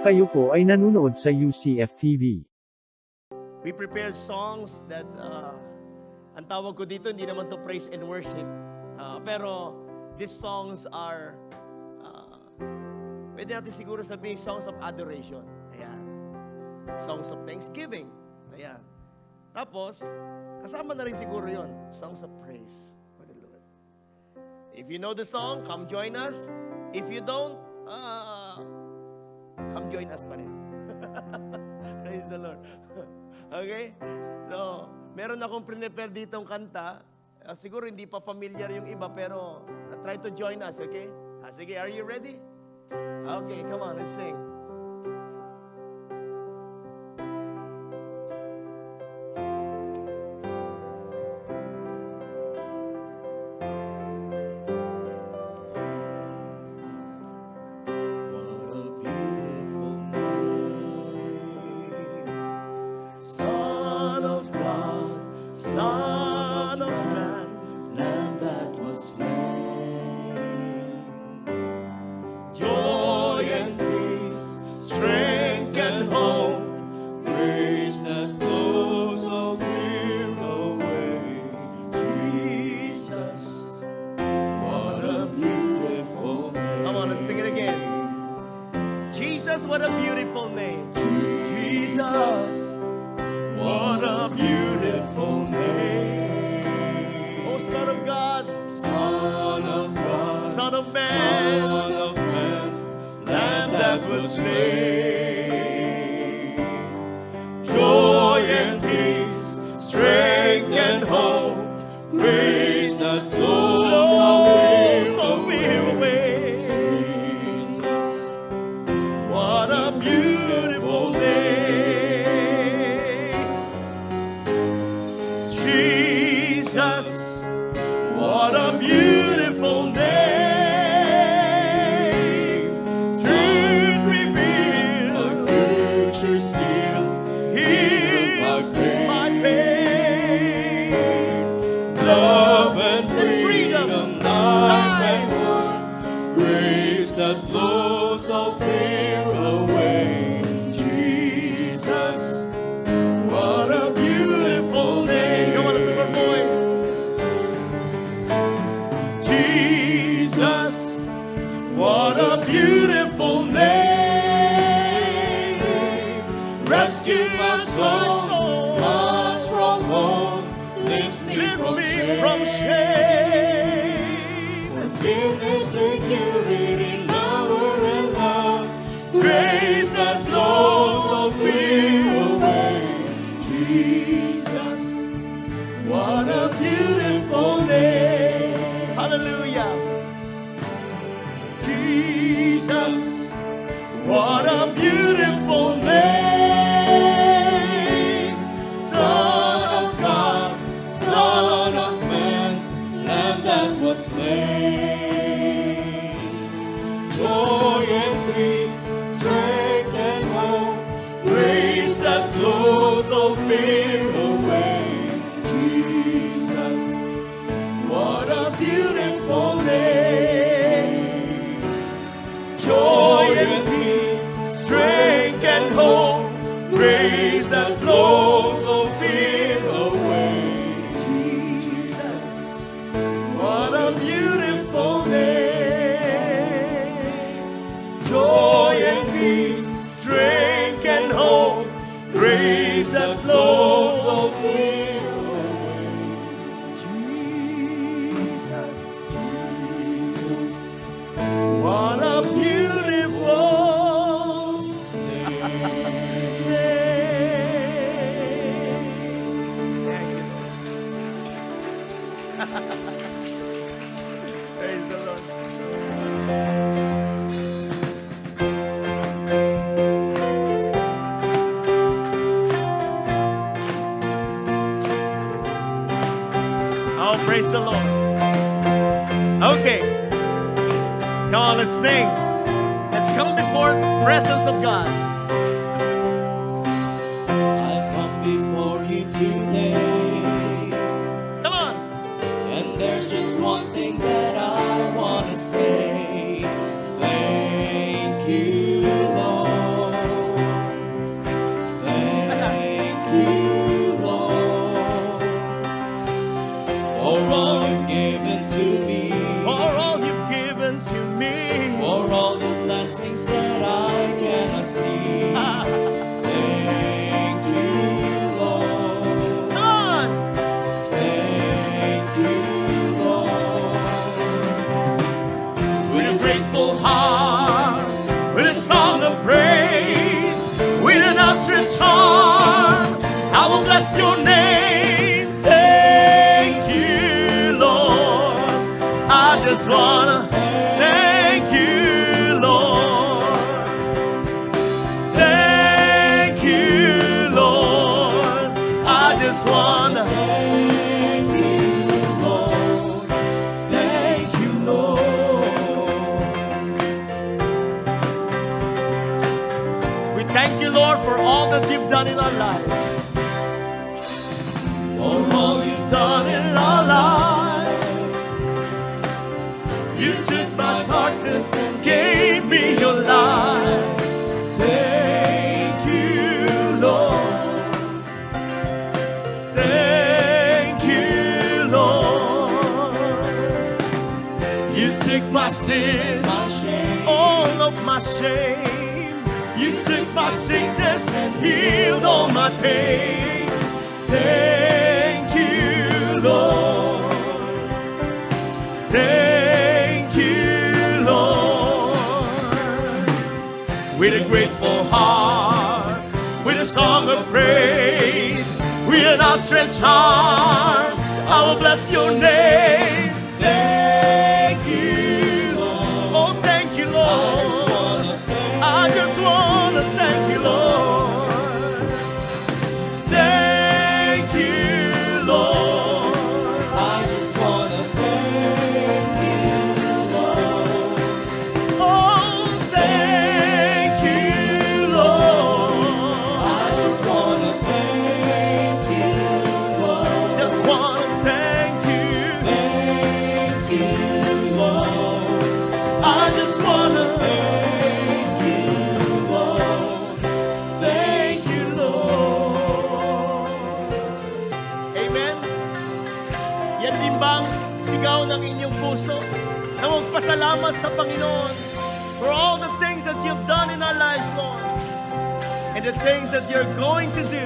Kayo po ay nanonood sa UCF TV. We prepared songs that, ang tawag ko dito, hindi naman to praise and worship. Pero, these songs are, pwede natin siguro sabihin, songs of adoration. Ayan. Songs of thanksgiving. Ayan. Tapos, kasama na rin siguro yon, songs of praise for the Lord. If you know the song, come join us. If you don't, come join us pa rin. Praise the Lord. Okay? So, meron akong prepare ditong kanta. Siguro hindi pa familiar yung iba, pero try to join us, okay? Sige, are you ready? Okay, come on, let's sing. Son of Man, Lamb that was slain. Joy and peace, strength and hope, grace that blows all fear away. Jesus, what a beautiful name. Come on, let's sing it again. Jesus, what a beautiful name. Jesus. What a beautiful name. Oh, Son of God. Son of God. Son of Man. Son of Man. Lamb that was slain. Joy and peace, strength and hope, grace that blows all fear away. Jesus, what a beautiful name. Jesus, what a beautiful name. Truth revealed, a future sealed, healed my pain. Love and freedom, life and war, grace that blows all fear away. Jesus, what a beautiful name. Come on, let's lift our voice. Jesus, what a beautiful name. Rescue my soul, my stronghold, lifts me from shame. Forgiveness, security, power and love, grace that blows all fear away. Jesus, what a beautiful name. Hallelujah. Jesus, what a beautiful name. Son of God, Son of Man, Lamb that was slain. Joy and peace, strength and hope, grace that blows all fear away. Jesus, what a beautiful name. Joy and peace, strength and hope, grace that blows all fear away. Jesus, what a beautiful name. Joy and peace, strength and hope, grace that blows all fear away. Jesus, Jesus, what a beautiful name. Thank you, Lord. Praise the Lord. Oh, praise the Lord. Okay. Come on, let's sing. Let's come before the presence of God. I come before you today, Come on. and there's just one thing that I want to say. Thank you, Lord. charm. I will bless your name. Thank you, Lord. I just wanna thank you, Lord. Thank you, Lord. I just wanna Thank you, Lord. thank you, Lord. We thank you, Lord, for all that you've done in our lives. For all you've done in our lives. You took my darkness and gave me your light. Thank you, Lord. Thank you, Lord. You took my sin, My shame, all of my shame. You took my sickness and healed all my pain. Thank you, Lord. Thank you, Lord. With a grateful heart, with a song of praise, with an outstretched arm, I will bless your name. Thank you, Lord. Oh, thank you, Lord. I just want to thank you, Lord. Thank you, Lord. I just wanna thank you, Lord. Oh, thank you, Lord. I just wanna thank you, Lord. Just want to thank you. Thank you, Lord. I just want to Thank you, Lord. thank you, Lord. Amen. Yan din bang sigaw ng inyong puso na magpasalamat sa Panginoon for all the things that you've done in our lives, Lord, and the things that you're going to do.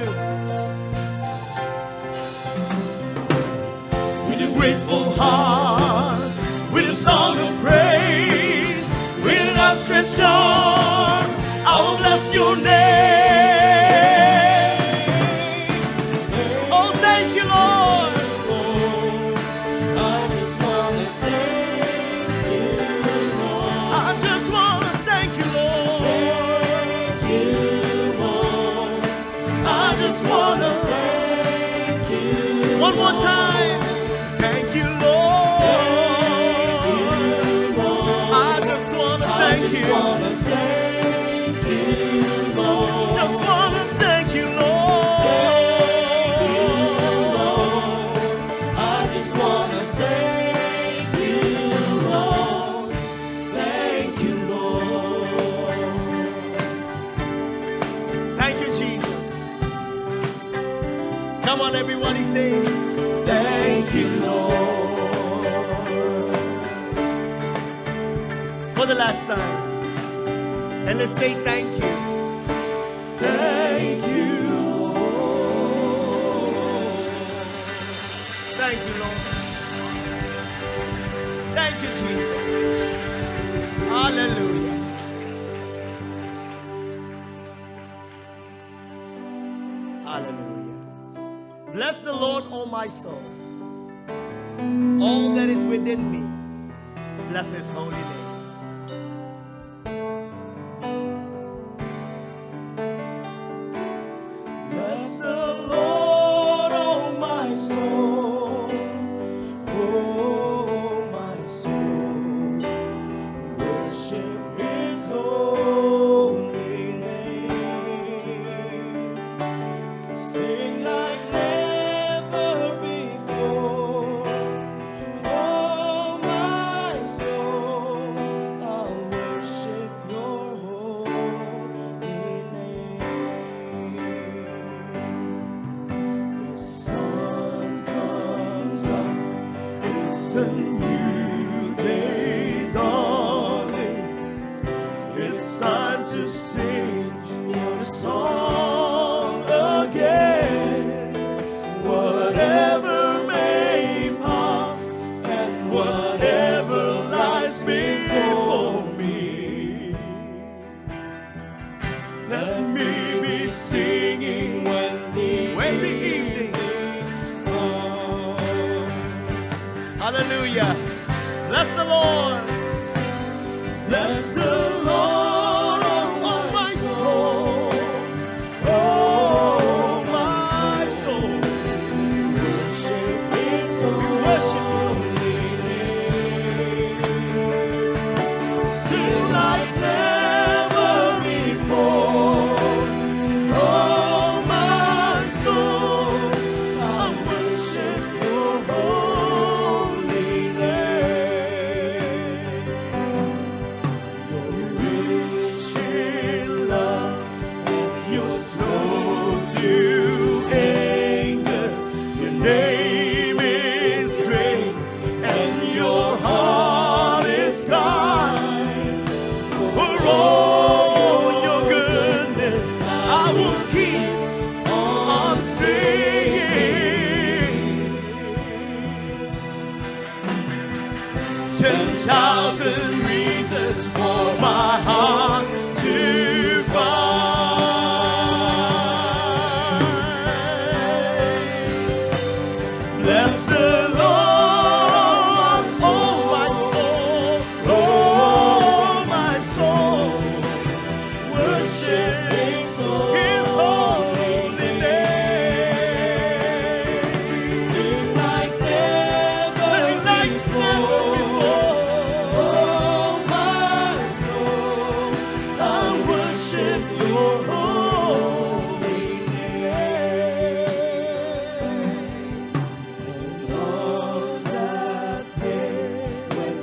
With a grateful heart, with a song of praise, with an outstretched arm, I will bless your name. Oh, thank you, Lord. I just wanna thank you, Lord. I just want to thank you, Lord. Thank you, Lord. I just want to Thank you, one more time. Thank you, Lord. I just want to thank just you. wanna thank you, Lord. Just want to thank you, Lord. I just wanna thank you, Lord. Thank you, Lord. Thank you, Jesus. Come on, everybody, say, thank you, Lord. For the last time. And let's say thank you. Thank you, Lord. Thank you, Lord. Thank you, Jesus. Hallelujah. Hallelujah. Bless the Lord, O my soul. All that is within me, bless his holy name. Bless the Lord, O my soul. Oh, my soul. Worship his holy name. Sing like never before. Oh, my soul. Lord. Bless the Lord, oh my soul. Oh, my soul. Worship sing like never before. Oh, my soul, I worship your holy name. You're rich in love, you're slow to anger. Your name is great, and your heart is kind. For all your goodness, I will keep on singing. 10,000 reasons for my heart to find. Bless the Lord, oh my soul, oh my soul. Worship His holy name. Sing like never before. Oh my soul, I worship your holy name. And on that day when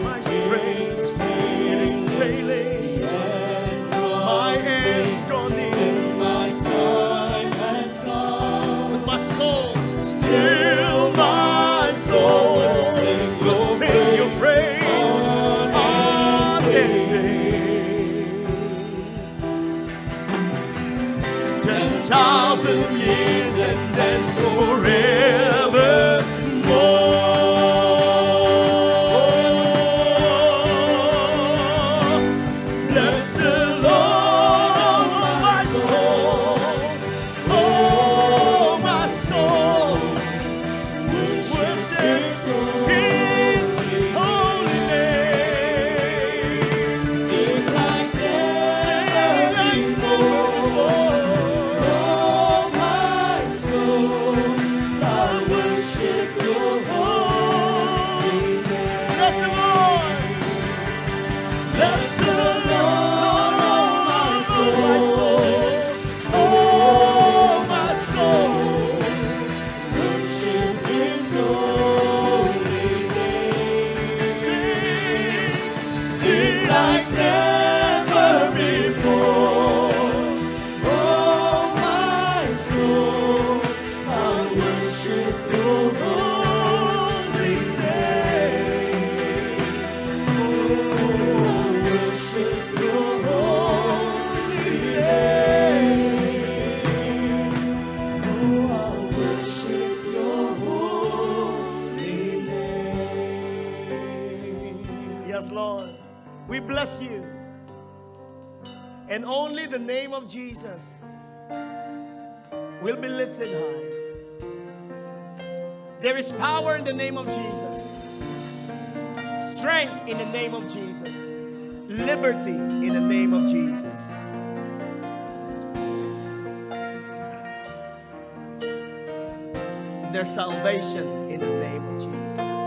my strength it is failing, my end draw near, My time has come. with my soul, still my soul will sing your praise unending. 10,000 years and then forevermore. Bless the Lord, oh my soul, oh my soul. Worship His holy name. Sing like Sing like before. oh my soul, I worship your holy name. Bless the Lord. Bless the Lord, oh my soul. Oh my soul. worship His holy name. Sing like never before. Oh my soul, I worship your holy name. Oh, I worship your holy name. Oh, I worship your holy name. Yes, Lord, we bless you. And only the name of Jesus will be lifted high. There is power in the name of Jesus, strength in the name of Jesus, liberty in the name of Jesus. There's salvation in the name of Jesus.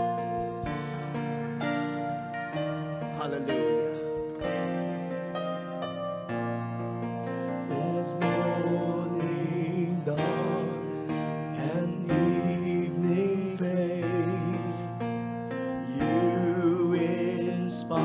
Hallelujah. As morning dawns and evening fades, you inspire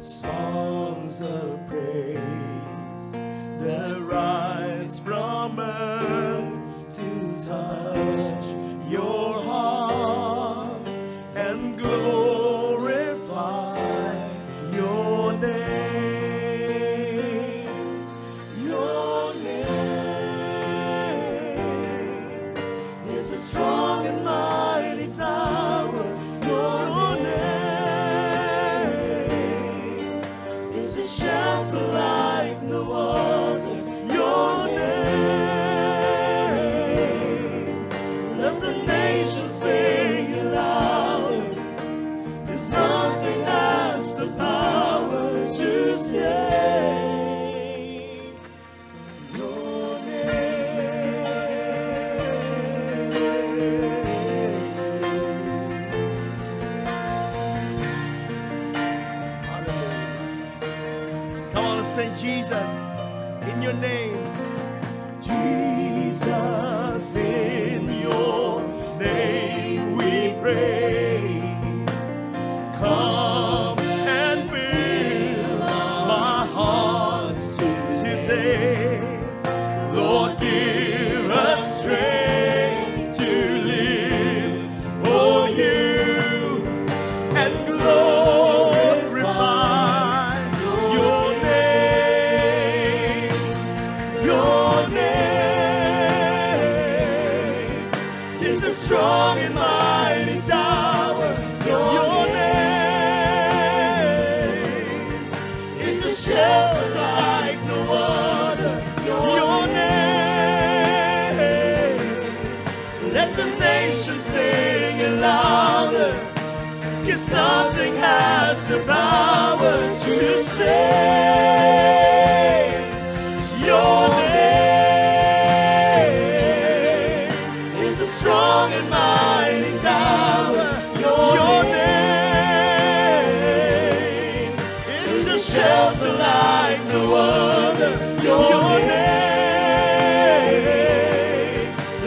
songs of praise that rise from earth to touch your heart and glorify your name. Your name is a strong and mighty tower. Your name say Jesus in your name. Jesus, in your name we pray. Come and fill my heart today. Lord, give us strength to live for you and glorify your name. Your name is a strong and mighty tower. Your name is a shelter like no other. Your name, let the nations sing it louder, 'cause nothing has the power to save. Your name is a strong and mighty tower. Your name is a shelter like no other. Your name,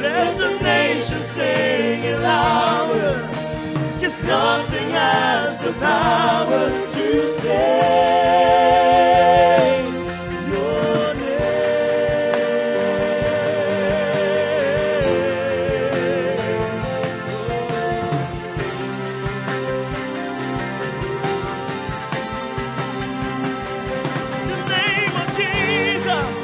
let the nations sing it louder, 'cause nothing has the power to save. Your the name of Jesus.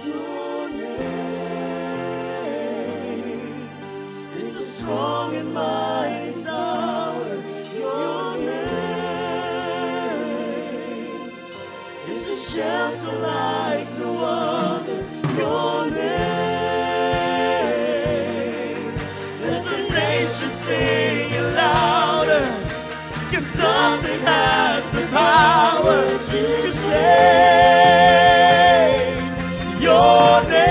Your name is a strong and mighty tower. Your name is a shelter like no other. Your name, let the nations sing it louder, 'cause nothing has the power to save. Your name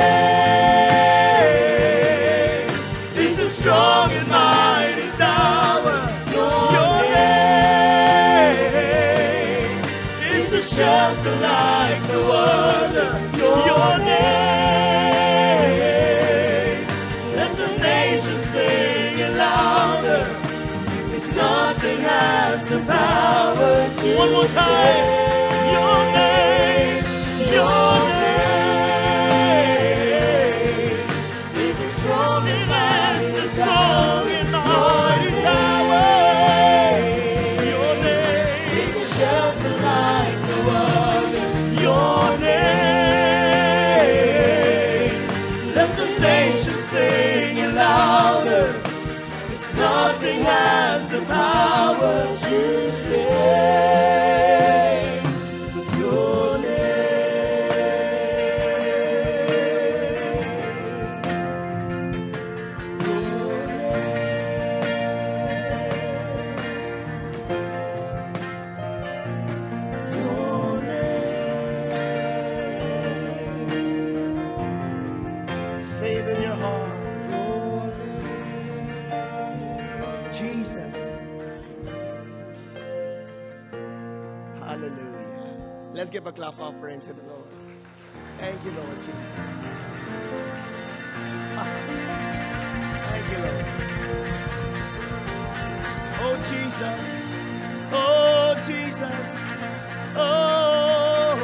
is a strong and mighty tower. Your name is a shelter like no other. Your name, let the nations sing it louder, 'cause nothing has the power to one more time. Your name, your name is a strong and mighty tower. Your name is a shelter like no other. Your name, let the nations sing it louder, 'cause nothing has the power to save. Your say it in your heart. Your name, Jesus. Hallelujah. Let's give a clap offering to the Lord. Thank you, Lord Jesus. Thank you, Lord. Oh, Jesus. Oh, Jesus. Oh,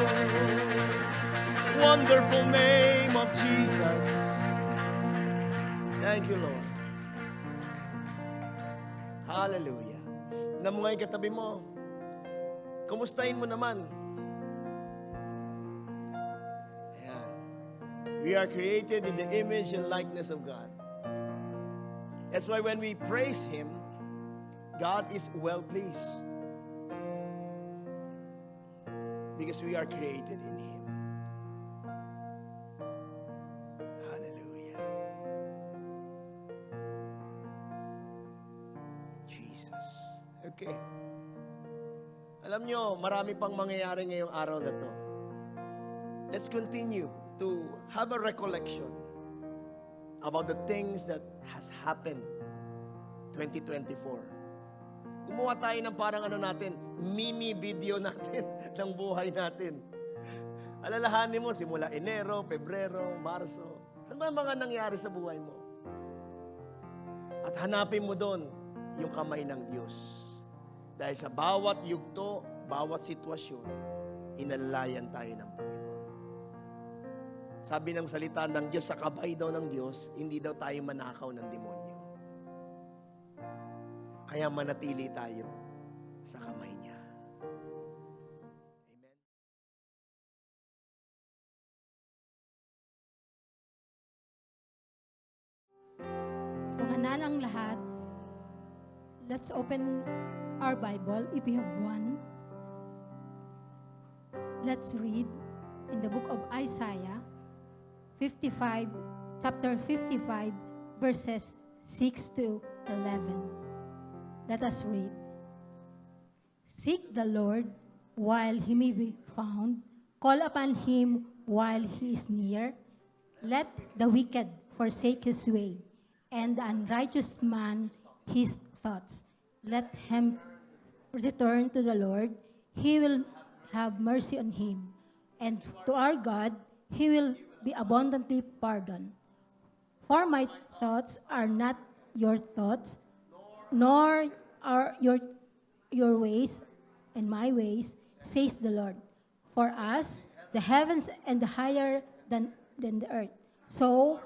wonderful name of Jesus. Thank you, Lord. Hallelujah. Na mo ngayon katabi mo, kumustahin mo naman? Ayan. We are created in the image and likeness of God. That's why when we praise Him, God is well pleased. Because we are created in Him. Hallelujah. Jesus. Okay. Alam nyo, marami pang mangyayari ngayong araw na to. let's continue to have a recollection about the things that has happened 2024. Gumawa tayo ng parang mini video natin ng buhay natin. Alalahanin mo, simula Enero, Pebrero, Marso, ano ba mga nangyari sa buhay mo? At hanapin mo doon yung kamay ng Diyos. Dahil sa bawat yugto, bawat sitwasyon, inalalayan tayo ng Panginoon. Sabi ng salita ng Diyos, sa kabay daw ng Diyos, hindi daw tayo manakaw ng demonyo. Kaya manatili tayo sa kamay niya. Amen. Kung anan ang lahat, let's open our Bible if you have one. Let's read in the book of Isaiah 55, chapter 55, verses 6 to 11. Let us read. Seek the Lord while he may be found. Call upon him while he is near. Let the wicked forsake his way, and the unrighteous man his thoughts. Let him return to the Lord. He will have mercy on him. And to our God, he will be abundantly pardoned. For my thoughts are not your thoughts, nor are your ways and my ways, says the Lord. For us, the heavens and the higher than the earth, so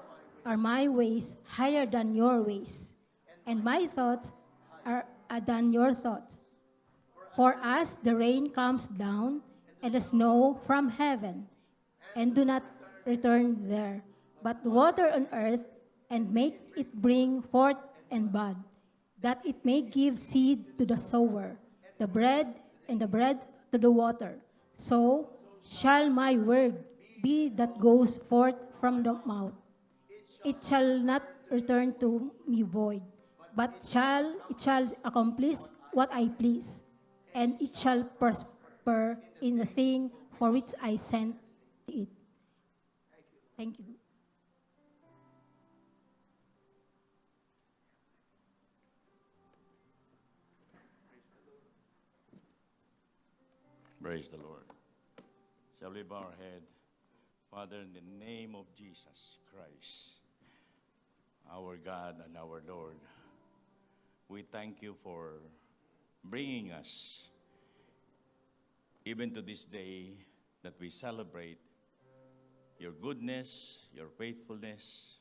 are my ways higher than your ways, and my thoughts are than your thoughts. For us, the rain comes down and the snow from heaven, and do not return there, but water on earth and make it bring forth and bud, that it may give seed to the sower, the bread to the water. So shall my word be that goes forth from the mouth. It shall not return to me void, but it shall accomplish what I please, and it shall prosper in the thing for which I sent it. Thank you. Praise the Lord. Shall we bow our head? Father, in the name of Jesus Christ, our God and our Lord, we thank you for bringing us even to this day that we celebrate your goodness, your faithfulness,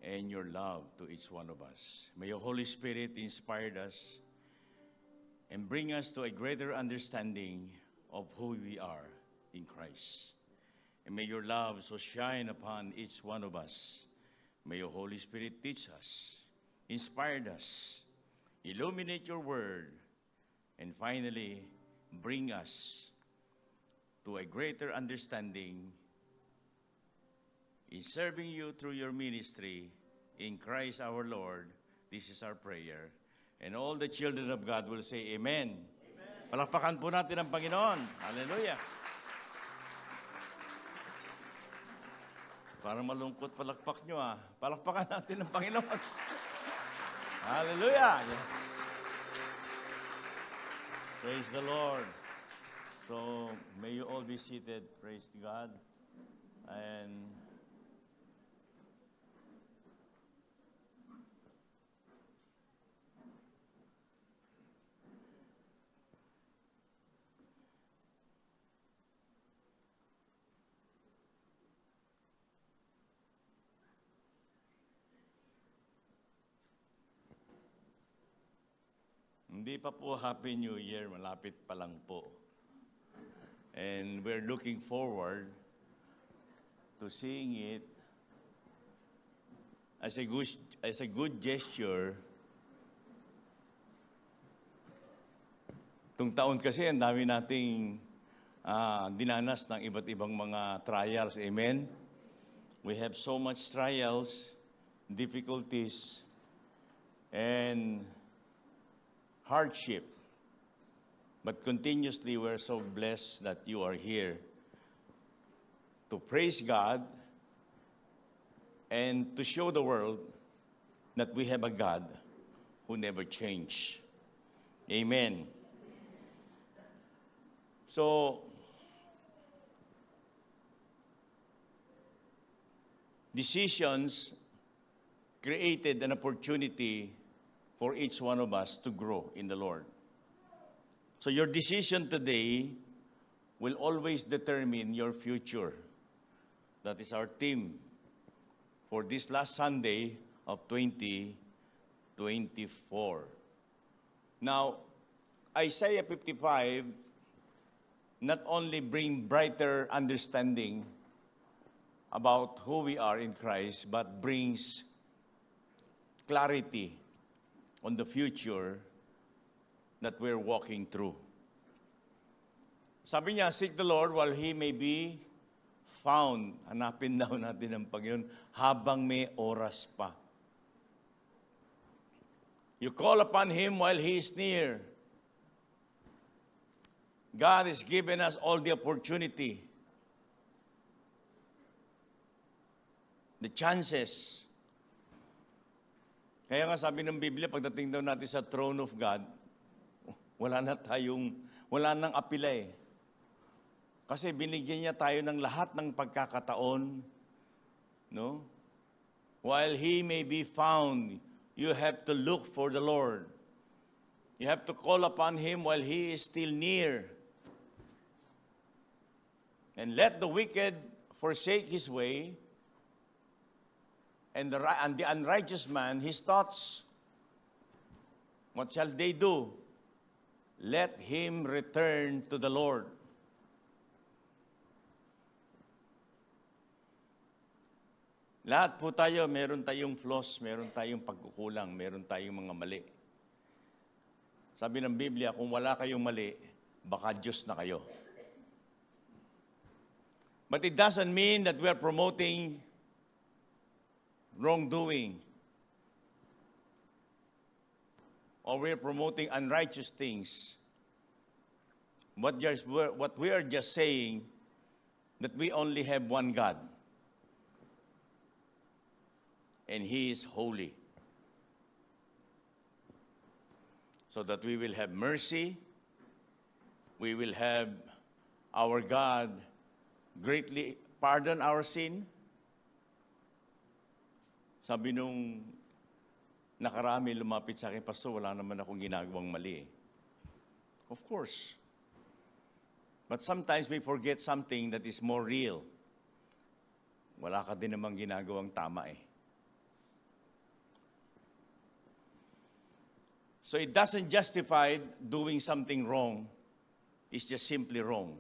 and your love to each one of us. May your Holy Spirit inspire us and bring us to a greater understanding of who we are in Christ. And may your love so shine upon each one of us. May your Holy Spirit teach us, inspire us, illuminate your word, and finally bring us to a greater understanding in serving you through your ministry in Christ our Lord. This is our prayer. And all the children of God will say, Amen. Amen. Palakpakan po natin ang Panginoon. Hallelujah. Parang malungkot palakpak nyo ah. Palakpakan natin ang Panginoon. Hallelujah. Yes. Praise the Lord. So, may you all be seated. Praise God. And hindi pa po Happy New Year, malapit pa lang po. And we're looking forward to seeing it as a good gesture. Tung taon kasi ang dami nating dinanas ng iba't ibang mga trials. Amen? We have so much trials, difficulties, and hardship. But continuously, we're so blessed that you are here to praise God and to show the world that we have a God who never changed. Amen. So, decisions created an opportunity for each one of us to grow in the Lord. So your decision today will always determine your future. That is our theme for this last Sunday of 2024. Now, Isaiah 55 not only bring brighter understanding about who we are in Christ, but brings clarity on the future that we're walking through. Sabi niya, seek the Lord while He may be found. Hanapin daw natin ang Panginoon habang may oras pa. You call upon Him while He is near. God has given us all the opportunity, the chances. Kaya nga sabi ng Biblia, pagdating daw natin sa throne of God, wala nang apila eh. Kasi binigyan niya tayo ng lahat ng pagkakataon, no? While He may be found, you have to look for the Lord. You have to call upon Him while He is still near. And let the wicked forsake his way, and the unrighteous man his thoughts. What shall they do? Let him return to the Lord. Lahat po tayo, meron tayong flaws, meron tayong pagkukulang, meron tayong mga mali. Sabi ng Biblia, kung wala kayong mali, baka Diyos na kayo. But it doesn't mean that we are promoting wrongdoing or we are promoting unrighteous things. What we are just saying, that we only have one God, and He is holy. So that we will have mercy, we will have our God greatly pardon our sin. Sabi nung nakarami lumapit sa akin, Pastor, wala naman akong ginagawang mali. Of course. But sometimes we forget something that is more real. Wala ka din namang ginagawang tama eh. So it doesn't justify doing something wrong. It's just simply wrong.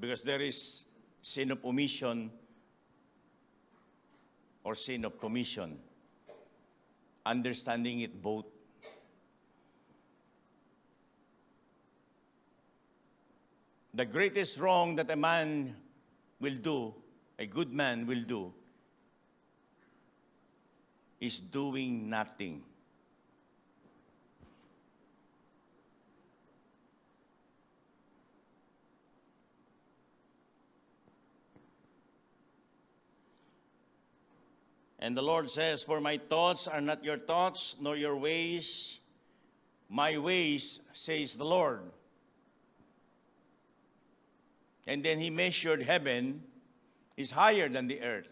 Because there is sin of omission or sin of commission. Understanding it both. The greatest wrong that a man will do, a good man will do, is doing nothing. And the Lord says, for my thoughts are not your thoughts, nor your ways my ways, says the Lord. And then He measured heaven is higher than the earth.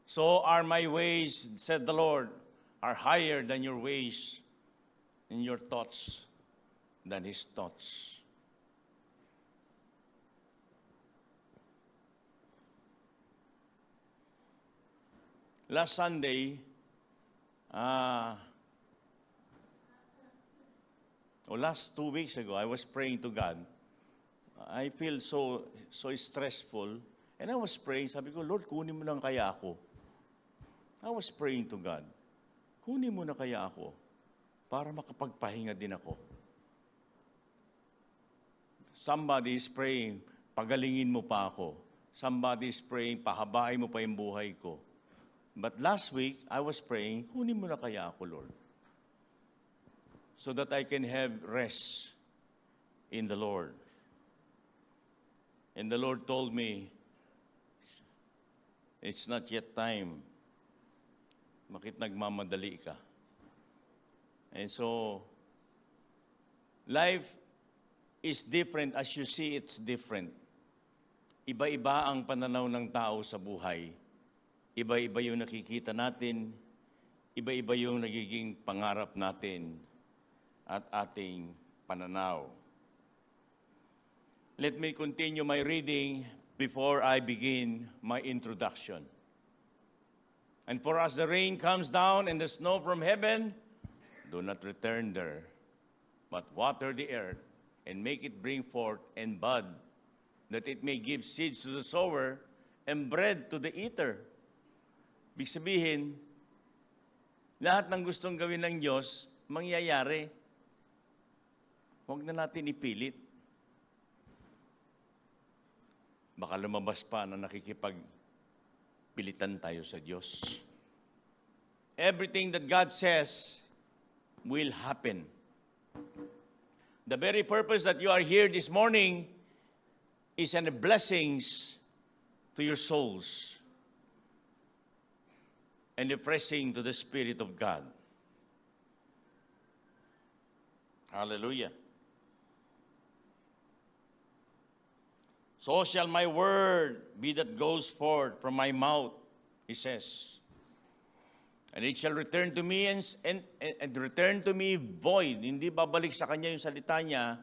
So are my ways, said the Lord, are higher than your ways, and your thoughts than His thoughts. Last Sunday, last 2 weeks ago, I was praying to God. I feel so stressful. And I was praying, sabi ko, Lord, kunin mo lang kaya ako. I was praying to God, kunin mo na kaya ako para makapagpahinga din ako. Somebody is praying, pagalingin mo pa ako. Somebody is praying, pahabain mo pa yung buhay ko. But last week, I was praying, kunin mo na kaya ako, Lord. so that I can have rest in the Lord. And the Lord told me, it's not yet time. Bakit nagmamadali ka? And so, life is different as you see it's different. Iba-iba ang pananaw ng tao sa buhay. Iba-iba yung nakikita natin. Iba-iba yung nagiging pangarap natin at ating pananaw. Let me continue my reading before I begin my introduction. And for as the rain comes down and the snow from heaven, do not return there, but water the earth and make it bring forth and bud, that it may give seeds to the sower and bread to the eater. Ibig sabihin, lahat ng gustong gawin ng Diyos, mangyayari. Huwag na natin ipilit. Baka lumabas pa na nakikipagpilitan tayo sa Diyos. Everything that God says will happen. The very purpose that you are here this morning is a blessings to your souls and refreshing to the Spirit of God. Hallelujah. So shall my word be that goes forth from my mouth, he says. And it shall return to me and return to me void. Hindi babalik sa kanya yung salita niya.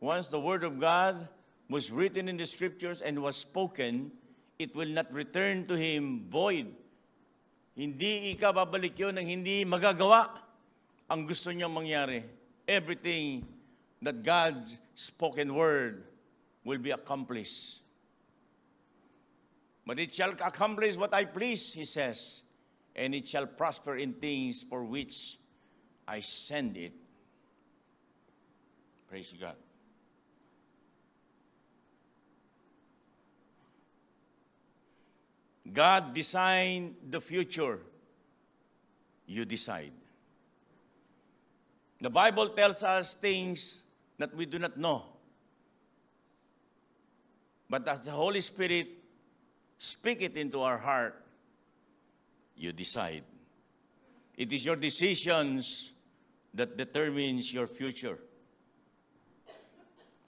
Once the word of God was written in the scriptures and was spoken, it will not return to him void. Hindi babalik yun ng hindi magagawa ang gusto niyang mangyari. Everything that God's spoken word will be accomplished. But it shall accomplish what I please, he says, and it shall prosper in things for which I send it. Praise God. God designed the future. You decide. The Bible tells us things that we do not know. But as the Holy Spirit speak it into our heart, you decide. It is your decisions that determines your future.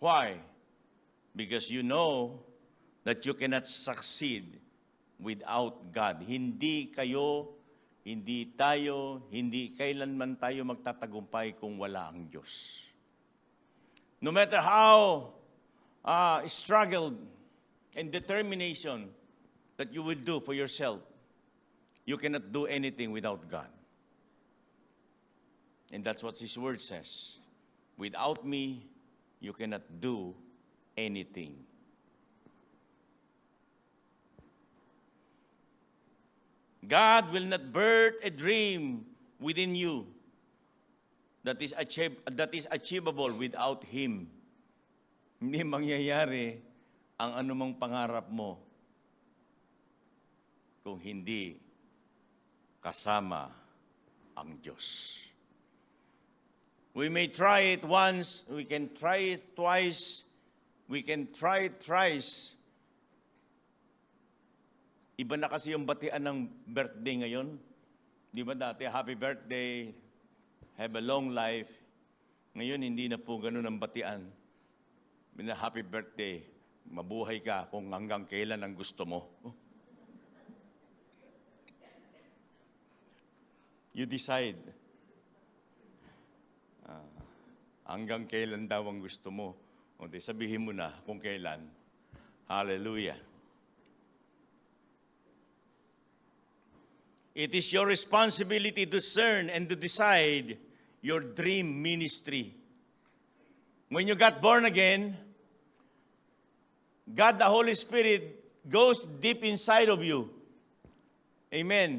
Why? Because you know that you cannot succeed without God. Hindi kayo, hindi tayo, hindi kailanman tayo magtatagumpay kung wala ang Diyos. No matter how struggled and determination that you will do for yourself, you cannot do anything without God. And that's what His Word says. Without me, you cannot do anything. God will not birth a dream within you that is achievable without Him. Hindi mangyayari ang anumang pangarap mo kung hindi kasama ang Diyos. We may try it once, we can try it twice, we can try it thrice. Iba na kasi yung batian ng birthday ngayon. Di ba dati, happy birthday, have a long life. Ngayon, hindi na po ganun ang batian. Happy birthday, mabuhay ka kung hanggang kailan ang gusto mo. You decide. Hanggang kailan daw ang gusto mo. O di sabihin mo na kung kailan. Hallelujah. It is your responsibility to discern and to decide your dream ministry. When you got born again, God the Holy Spirit goes deep inside of you. Amen.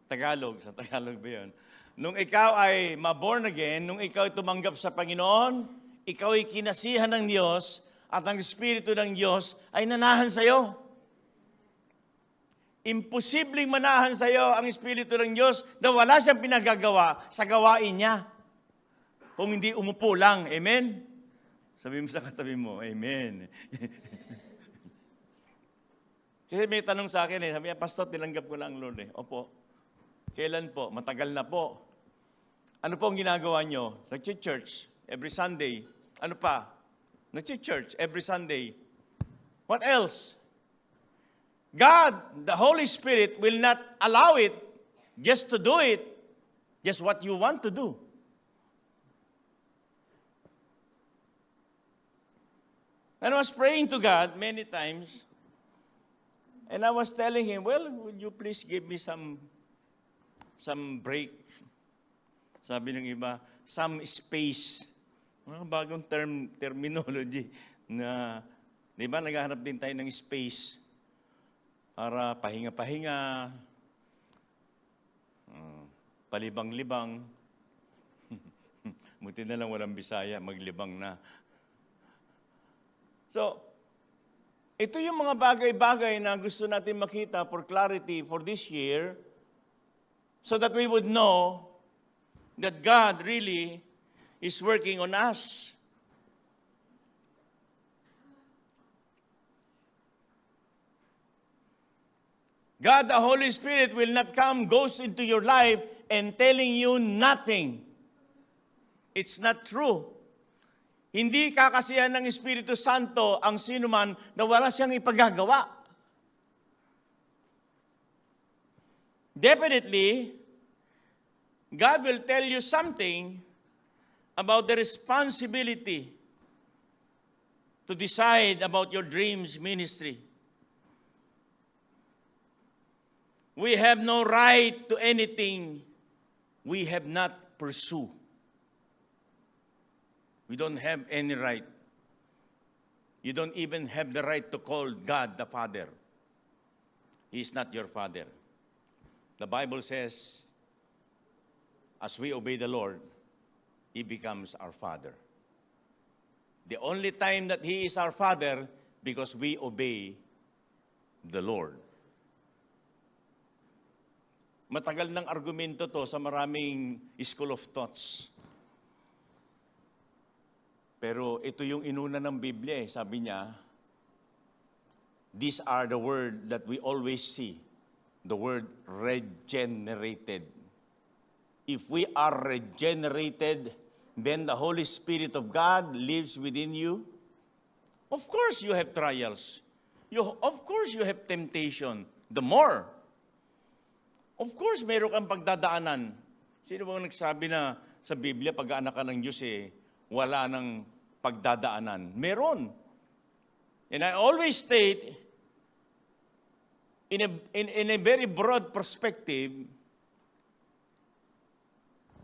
Tagalog, sa Tagalog ba yun? Nung ikaw ay ma-born again, nung ikaw ay tumanggap sa Panginoon, ikaw ay kinasihan ng Diyos at ang Espiritu ng Diyos ay nanahan sa iyo. Imposibleng manahan sa iyo ang Espiritu ng Diyos na wala siyang pinagagawa sa gawain niya. Kung hindi umupo lang, amen? Sabi mo sa katabi mo, amen. Kasi may tanong sa akin sabi niya, Pastor, tinanggap ko lang Lord Opo. Kailan po? Matagal na po. Ano po ang ginagawa nyo? Nag-church every Sunday. Ano pa? Nag-church every Sunday. What else? God, the Holy Spirit, will not allow it just to do it, just what you want to do. And I was praying to God many times, and I was telling Him, well, would you please give me some break? Sabi ng iba, some space. Mga bagong terminology na, di ba, naghahanap din tayo ng space para pahinga-pahinga, palibang-libang. Buti na lang walang Bisaya, maglibang na. So, ito yung mga bagay-bagay na gusto natin makita for clarity for this year so that we would know that God really is working on us. God, the Holy Spirit, will not come, goes into your life and telling you nothing. It's not true. Hindi kakasiyahan ng Espiritu Santo ang sinuman na wala siyang ipagagawa. Definitely, God will tell you something about the responsibility to decide about your dreams ministry. We have no right to anything we have not pursued. We don't have any right. You don't even have the right to call God the Father. He is not your Father. The Bible says, as we obey the Lord, He becomes our Father. The only time that He is our Father, because we obey the Lord. Matagal ng argumento to sa maraming school of thoughts. Pero ito yung inuna ng Biblia Sabi niya, these are the word that we always see. The word regenerated. If we are regenerated, then the Holy Spirit of God lives within you. Of course you have trials. Of course you have temptation. The more. Of course meron kang pagdadaanan. Sino bang nagsabi na sa Biblia pag anak ka ng Diyos wala ng pagdadaanan? Meron. And I always state, in a very broad perspective,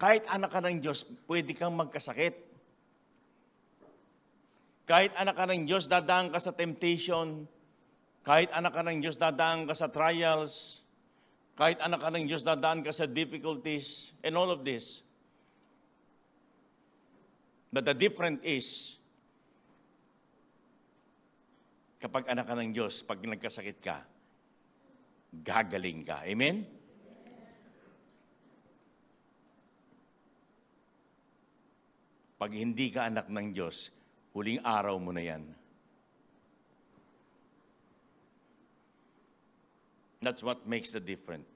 kahit anak ka ng Diyos, pwede kang magkasakit. Kahit anak ka ng Diyos, dadaan ka sa temptation. Kahit anak ka ng Diyos, dadaan ka sa trials. Kahit anak ka ng Diyos, dadaan ka sa difficulties. And all of this. But the difference is, kapag anak ka ng Diyos, pag nagkasakit ka, gagaling ka. Amen? Pag hindi ka anak ng Diyos, huling araw mo na yan. That's what makes the difference.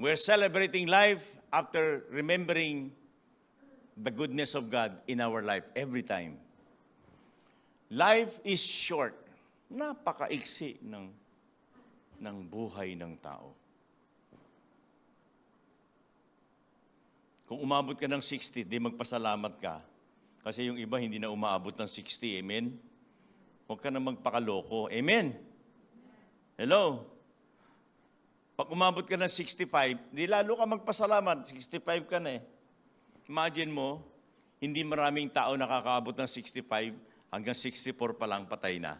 We're celebrating life after remembering the goodness of God in our life every time. Life is short. Napakaiksi ng buhay ng tao. Kung umabot ka ng 60, di magpasalamat ka. Kasi yung iba hindi na umaabot ng 60. Amen? Huwag ka na magpakaloko. Amen? Hello? Pag umabot ka ng 65, di lalo ka magpasalamat. 65 ka na Imagine mo, hindi maraming tao nakakaabot ng 65, hanggang 64 pa lang patay na.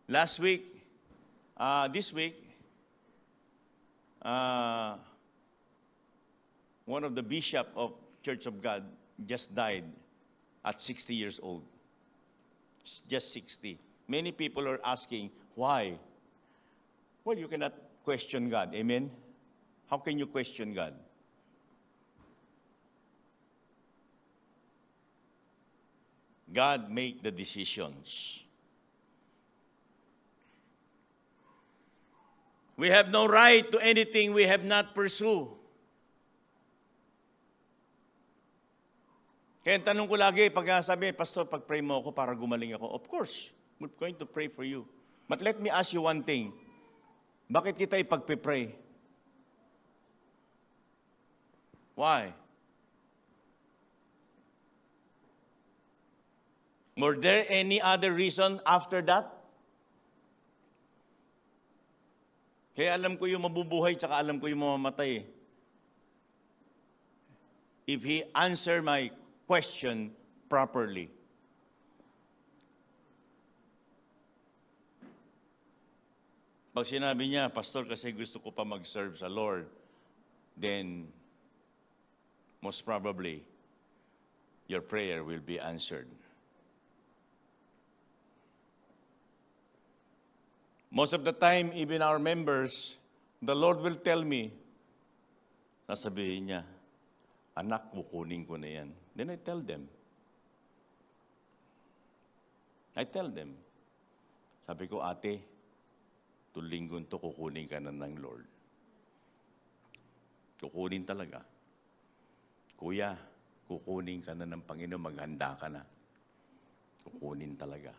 This week, one of the bishop of Church of God just died at 60 years old. Just 60. Many people are asking, why? Well, you cannot question God. Amen? How can you question God? God make the decisions. We have no right to anything we have not pursued. Kaya tanong ko lagi, pag sabi, Pastor, pag-pray mo ako para gumaling ako. Of course, we're going to pray for you. But let me ask you one thing. Bakit kita ipagpipray? Why? Were there any other reason after that? Kaya alam ko yung mabubuhay, tsaka alam ko yung mamamatay. If He answer my question properly. Pag sinabi niya, Pastor, kasi gusto ko pa mag-serve sa Lord, then most probably, your prayer will be answered. Most of the time, even our members, the Lord will tell me, nasabihin niya, anak, kukunin ko na yan. Then I tell them. Sabi ko, ate, tulinggon to, kukunin ka na ng Lord. Kukunin talaga. Kuya, kukunin ka na ng Panginoon, maghanda ka na. Kukunin talaga.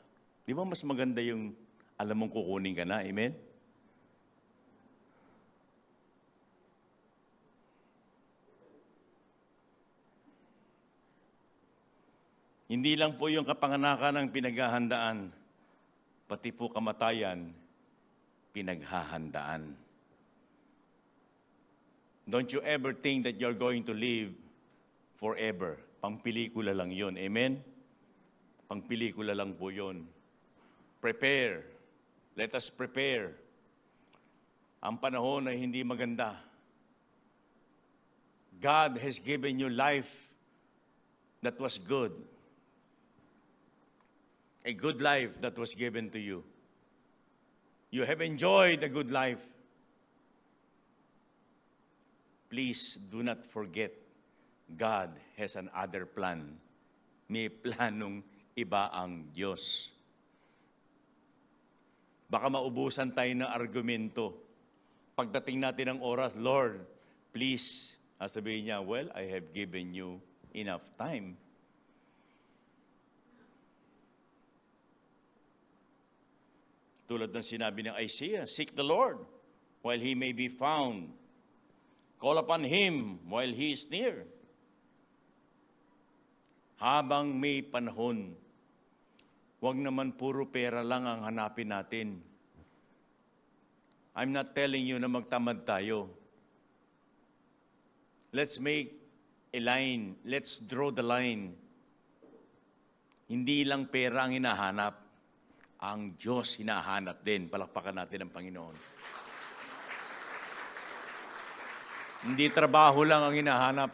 Di ba mas maganda yung alam mong kukunin ka na? Amen? Hindi lang po yung kapanganakan ang pinaghahandaan, pati po kamatayan, pinaghahandaan. Don't you ever think that you're going to live forever. Pangpelikula lang yun. Amen? Pangpelikula lang po yun. Prepare. Let us prepare. Ang panahon ay hindi maganda. God has given you life that was good. A good life that was given to you. You have enjoyed a good life. Please do not forget, God has another plan. May planong iba ang Diyos. Baka maubusan tayo ng argumento. Pagdating natin ng oras, Lord, please, sabihin niya, well, I have given you enough time. Tulad ng sinabi ng Isaiah, seek the Lord while He may be found. Call upon Him while He is near. Habang may panahon, huwag naman puro pera lang ang hanapin natin. I'm not telling you na magtamad tayo. Let's make a line. Let's draw the line. Hindi lang pera ang hinahanap. Ang Diyos hinahanap din. Palakpakan natin ang Panginoon. Hindi trabaho lang ang hinahanap.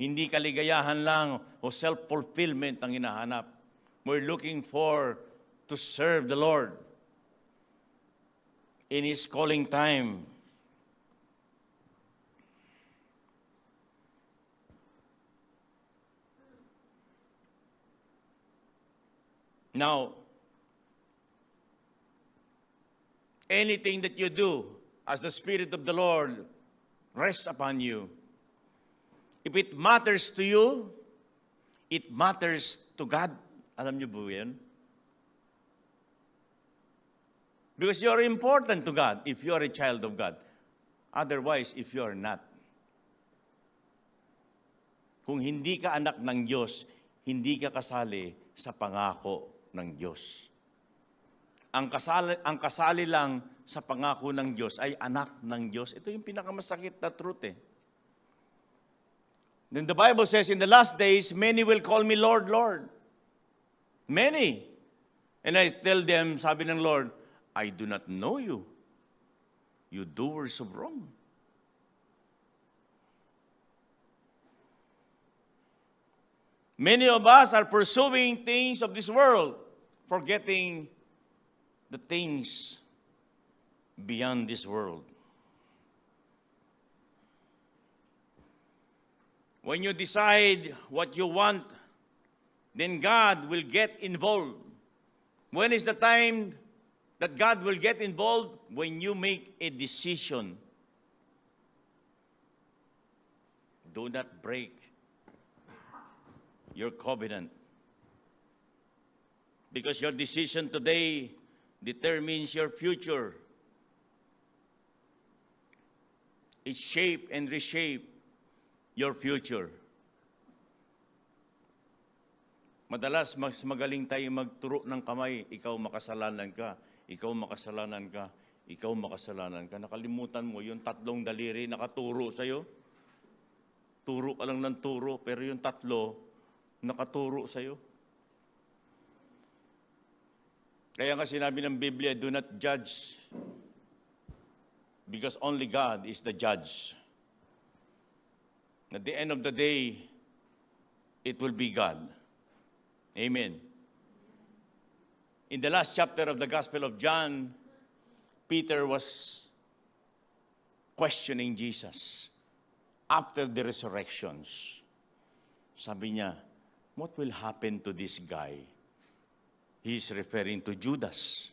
Hindi kaligayahan lang o self-fulfillment ang hinahanap. We're looking for to serve the Lord in His calling time. Now, anything that you do as the Spirit of the Lord rests upon you, if it matters to you, it matters to God. Alam niyo po yan? Because you are important to God if you are a child of God. Otherwise, if you are not. Kung hindi ka anak ng Diyos, hindi ka kasali sa pangako ng Diyos. Ang kasali lang sa pangako ng Diyos ay anak ng Diyos. Ito yung pinakamasakit na truth eh. Then the Bible says, in the last days, many will call me Lord, Lord. Many. And I tell them, sabi ng Lord, I do not know you. You doers of wrong. Many of us are pursuing things of this world, forgetting the things beyond this world. When you decide what you want then God will get involved. When is the time that God will get involved? When you make a decision. Do not break your covenant. Because your decision today determines your future. It shape and reshape your future. Madalas, mas magaling tayo magturo ng kamay, ikaw makasalanan ka, ikaw makasalanan ka, ikaw makasalanan ka. Nakalimutan mo yung tatlong daliri nakaturo sa'yo. Turo ka lang ng turo, pero yung tatlo nakaturo sa'yo. Kaya nga sinabi ng Biblia, do not judge, because only God is the judge. At the end of the day, it will be God. Amen. In the last chapter of the Gospel of John, Peter was questioning Jesus after the resurrections. Sabi niya, what will happen to this guy? He's referring to Judas.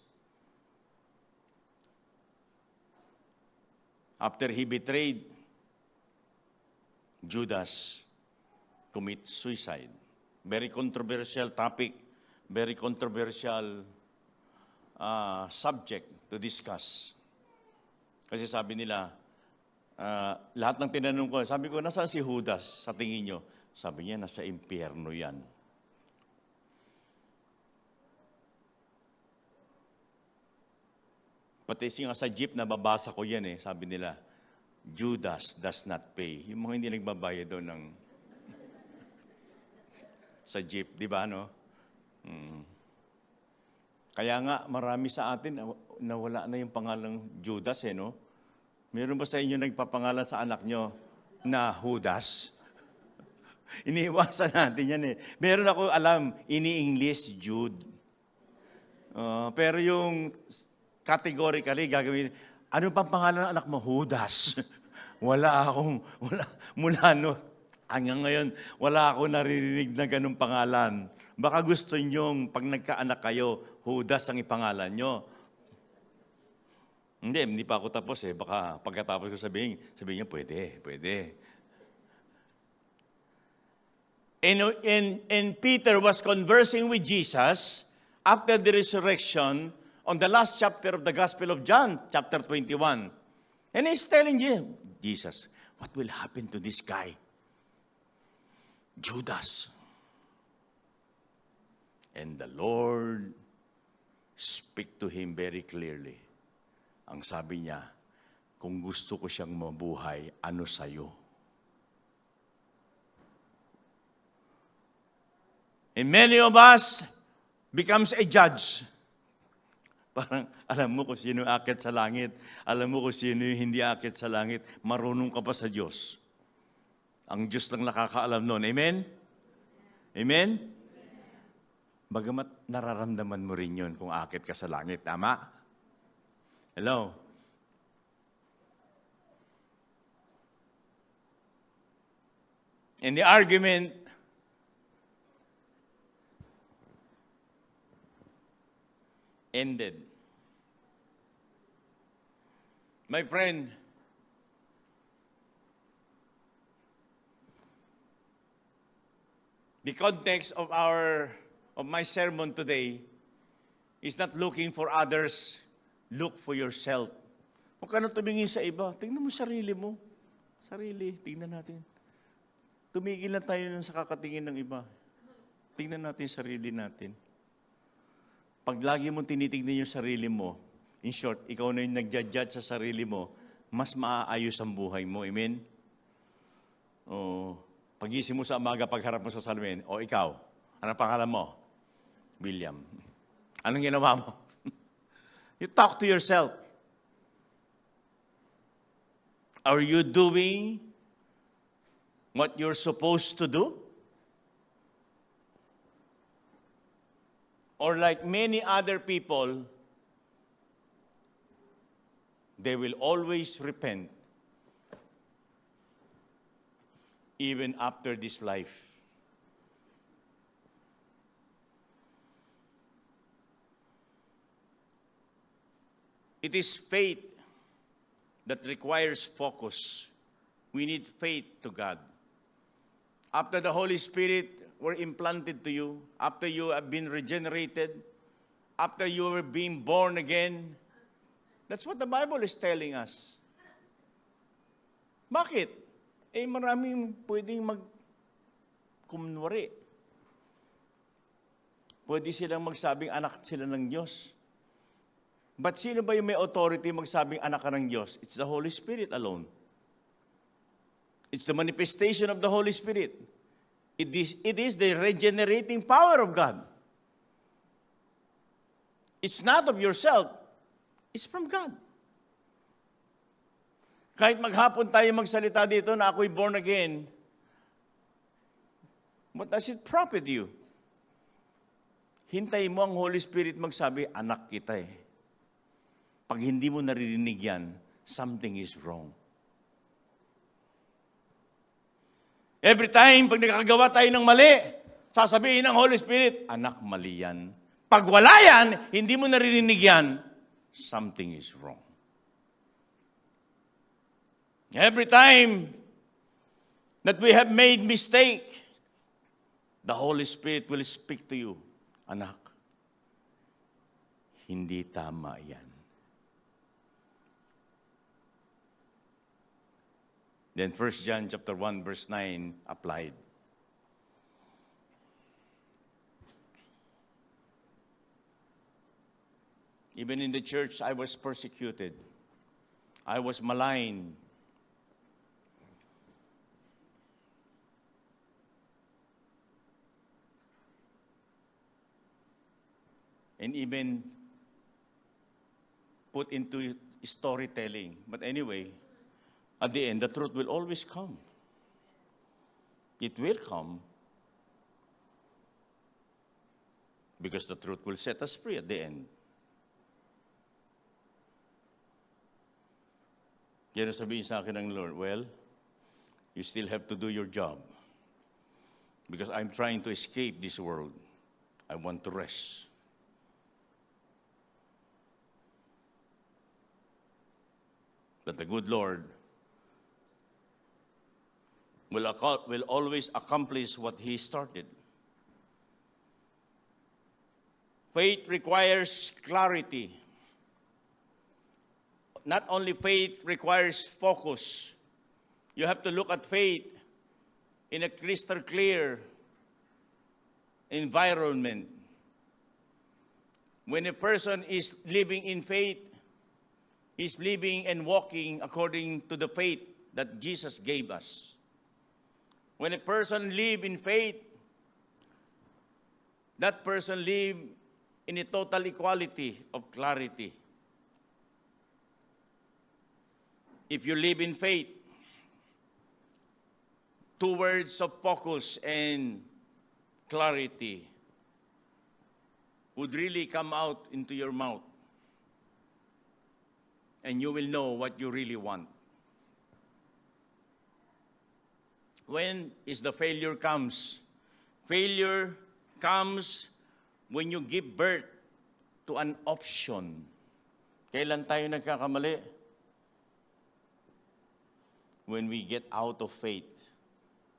After he betrayed, Judas commits suicide. Very controversial topic, very controversial subject to discuss. Kasi sabi nila, lahat ng tinanong ko, sabi ko, nasaan si Judas sa tingin nyo? Sabi niya, nasa impyerno yan. Pati nga sa jeep, nababasa ko yan eh. Sabi nila, Judas does not pay. Yung mga hindi nagbabayad doon ng sa jeep, di ba, no? Kaya nga, marami sa atin, nawala na yung pangalang Judas, eh, no? Meron ba sa inyo nagpapangalan sa anak nyo na Judas? Iniiwasan natin yan, eh. Meron ako alam, ini-English, Jude. Pero yung categorically, gagawin, ano pang pangalan ng anak mo? Judas. Mula no, hanggang ngayon, wala akong naririnig na ganung pangalan. Baka gusto nyong, pag nagkaanak kayo, Judas ang ipangalan nyo. Hindi pa ako tapos eh. Baka pagkatapos ko sabihin niya, pwede. And Peter was conversing with Jesus after the resurrection on the last chapter of the Gospel of John, chapter 21. And he's telling Jesus, what will happen to this guy? Judas. And the Lord speak to him very clearly. Ang sabi niya, kung gusto ko siyang mabuhay, ano sa'yo? And many of us becomes a judge. Parang alam mo kung sino akit sa langit, alam mo kung sino hindi akit sa langit, marunong ka pa sa Diyos. Ang Diyos lang nakakaalam nun. Amen? Amen? Bagamat nararamdaman mo rin yun kung akit ka sa langit. Tama? Hello? And the argument ended. My friend, the context of my sermon today is not looking for others, look for yourself. Huwag ka na tumingin sa iba. Tingnan mo sarili mo. Sarili, tingnan natin. Tumigil na tayo sa kakatingin ng iba. Tingnan natin sarili natin. Pag lagi mong tinitignan yung sarili mo, in short, ikaw na yung nag-judge sa sarili mo, mas maaayos ang buhay mo. Amen? Pagising mo sa umaga, pagharap mo sa salamin, ikaw, ano pangalan mo? William. Anong ginawa mo? You talk to yourself. Are you doing what you're supposed to do? Or like many other people, they will always repent even after this life. It is faith that requires focus. We need faith to God. After the Holy Spirit were implanted to you, after you have been regenerated, after you were being born again, that's what the Bible is telling us. Bakit? Maraming pwedeng kumwari. Pwede silang magsabing anak sila ng Diyos. But sino ba yung may authority magsabing anak ka ng Diyos? It's the Holy Spirit alone. It's the manifestation of the Holy Spirit. It is the regenerating power of God. It's not of yourself. It's from God. Kahit maghapon tayo magsalita dito na ako'y born again, what does it profit you? Hintay mo ang Holy Spirit magsabi, anak kita eh. Pag hindi mo naririnig yan, something is wrong. Every time, pag nakagawa tayo ng mali, sasabihin ng Holy Spirit, anak, mali yan. Pag wala yan, hindi mo naririnig yan, something is wrong. Every time that we have made mistake, the Holy Spirit will speak to you, anak, hindi tama yan. Then 1 John chapter 1 verse 9 applied. Even in the church, I was persecuted. I was maligned. And even put into storytelling. But anyway, at the end, the truth will always come. It will come because the truth will set us free at the end. Kaya sabihin sa akin ng Lord, well, you still have to do your job because I'm trying to escape this world. I want to rest. But the good Lord will always accomplish what He started. Faith requires clarity. Not only faith requires focus. You have to look at faith in a crystal clear environment. When a person is living in faith, he's living and walking according to the faith that Jesus gave us. When a person lives in faith, that person lives in a total equality of clarity. If you live in faith, 2 words of focus and clarity would really come out into your mouth. And you will know what you really want. When is the failure comes? Failure comes when you give birth to an option. Kailan tayo nagkakamali? When we get out of faith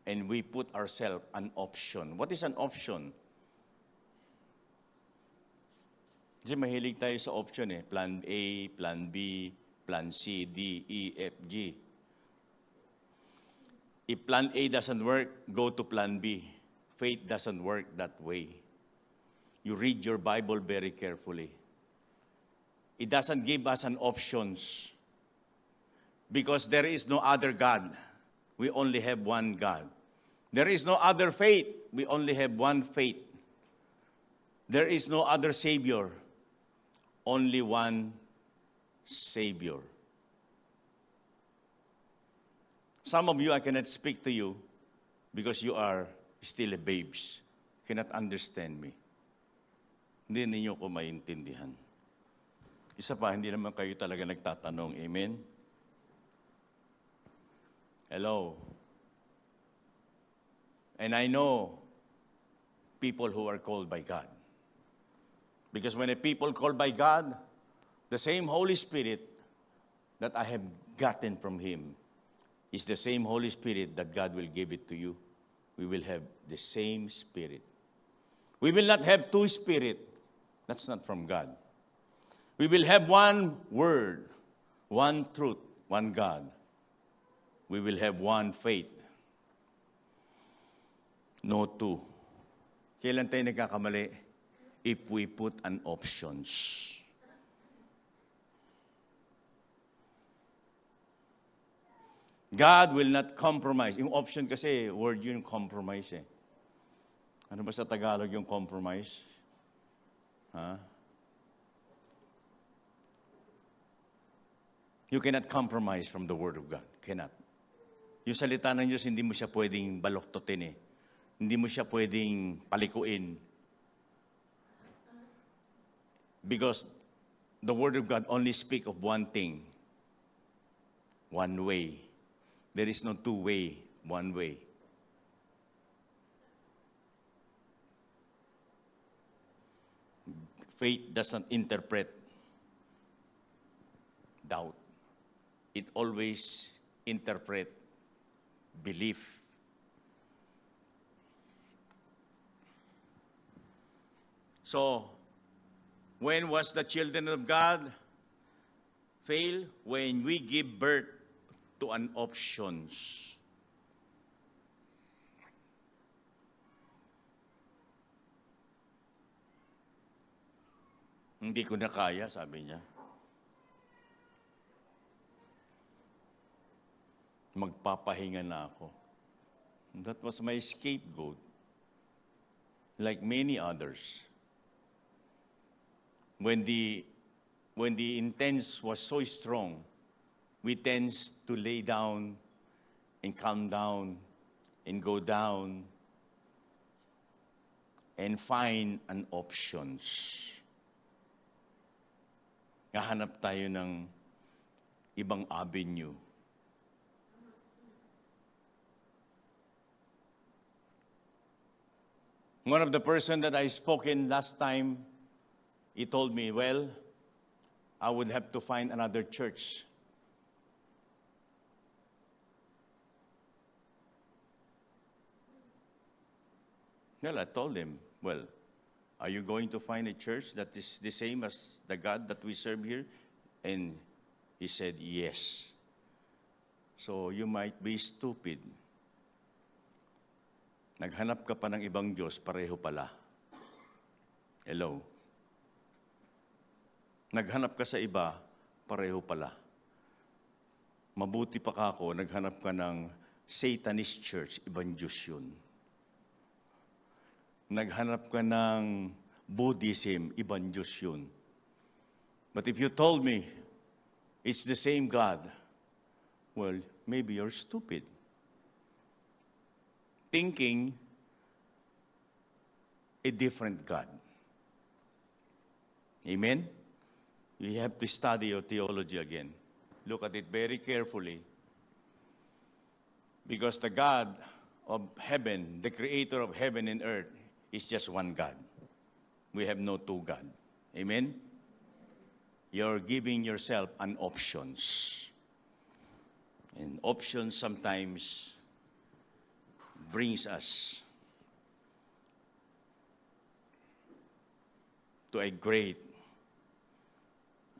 and we put ourselves an option. What is an option? Kasi mahilig tayo sa option eh. Plan A, Plan B, Plan C, D, E, F, G. If Plan A doesn't work, go to Plan B. Faith doesn't work that way. You read your Bible very carefully. It doesn't give us an options. Because there is no other God. We only have one God. There is no other faith. We only have one faith. There is no other Savior. Only one Savior. Some of you, I cannot speak to you because you are still a babes. Cannot understand me. Hindi ninyo ko maintindihan. Isa pa, hindi naman kayo talaga nagtatanong. Amen? Hello. And I know people who are called by God. Because when a people called by God, the same Holy Spirit that I have gotten from Him is the same Holy Spirit that God will give it to you. We will have the same Spirit. We will not have two spirits. That's not from God. We will have one word, one truth, one God. We will have one faith. No two. Kailan tayo nagkakamali? If we put an options. God will not compromise. Yung option kasi, word yun, compromise eh. Ano ba sa Tagalog yung compromise? Ha? You cannot compromise from the Word of God. Cannot. Yung salita ng Diyos, hindi mo siya pwedeng baloktotin eh. Hindi mo siya pwedeng palikuin. Because the Word of God only speak of one thing. One way. There is no two way, one way. Faith doesn't interpret doubt. It always interpret belief. So, when was the children of God fail? When we give birth to an options. Hindi ko na kaya, sabi niya. Magpapahinga na ako. That was my scapegoat. Like many others. When the intense was so strong, we tend to lay down and calm down and go down and find an options. Nahanap tayo ng ibang avenue. One of the person that I spoke in last time, he told me, well, I would have to find another church. Well, I told him, well, are you going to find a church that is the same as the God that we serve here? And he said, yes. So you might be stupid. Naghanap ka pa ng ibang Diyos, pareho pala. Hello? Naghanap ka sa iba, pareho pala. Mabuti pa ka ako, naghanap ka ng Satanist church, ibang Diyos yun. Naghanap ka ng Buddhism, ibang Diyos yun. But if you told me, it's the same God, well, maybe you're stupid. Thinking a different God. Amen? You have to study your theology again. Look at it very carefully. Because the God of heaven, the creator of heaven and earth, is just one God. We have no two God. Amen? You're giving yourself an options. And options sometimes brings us to a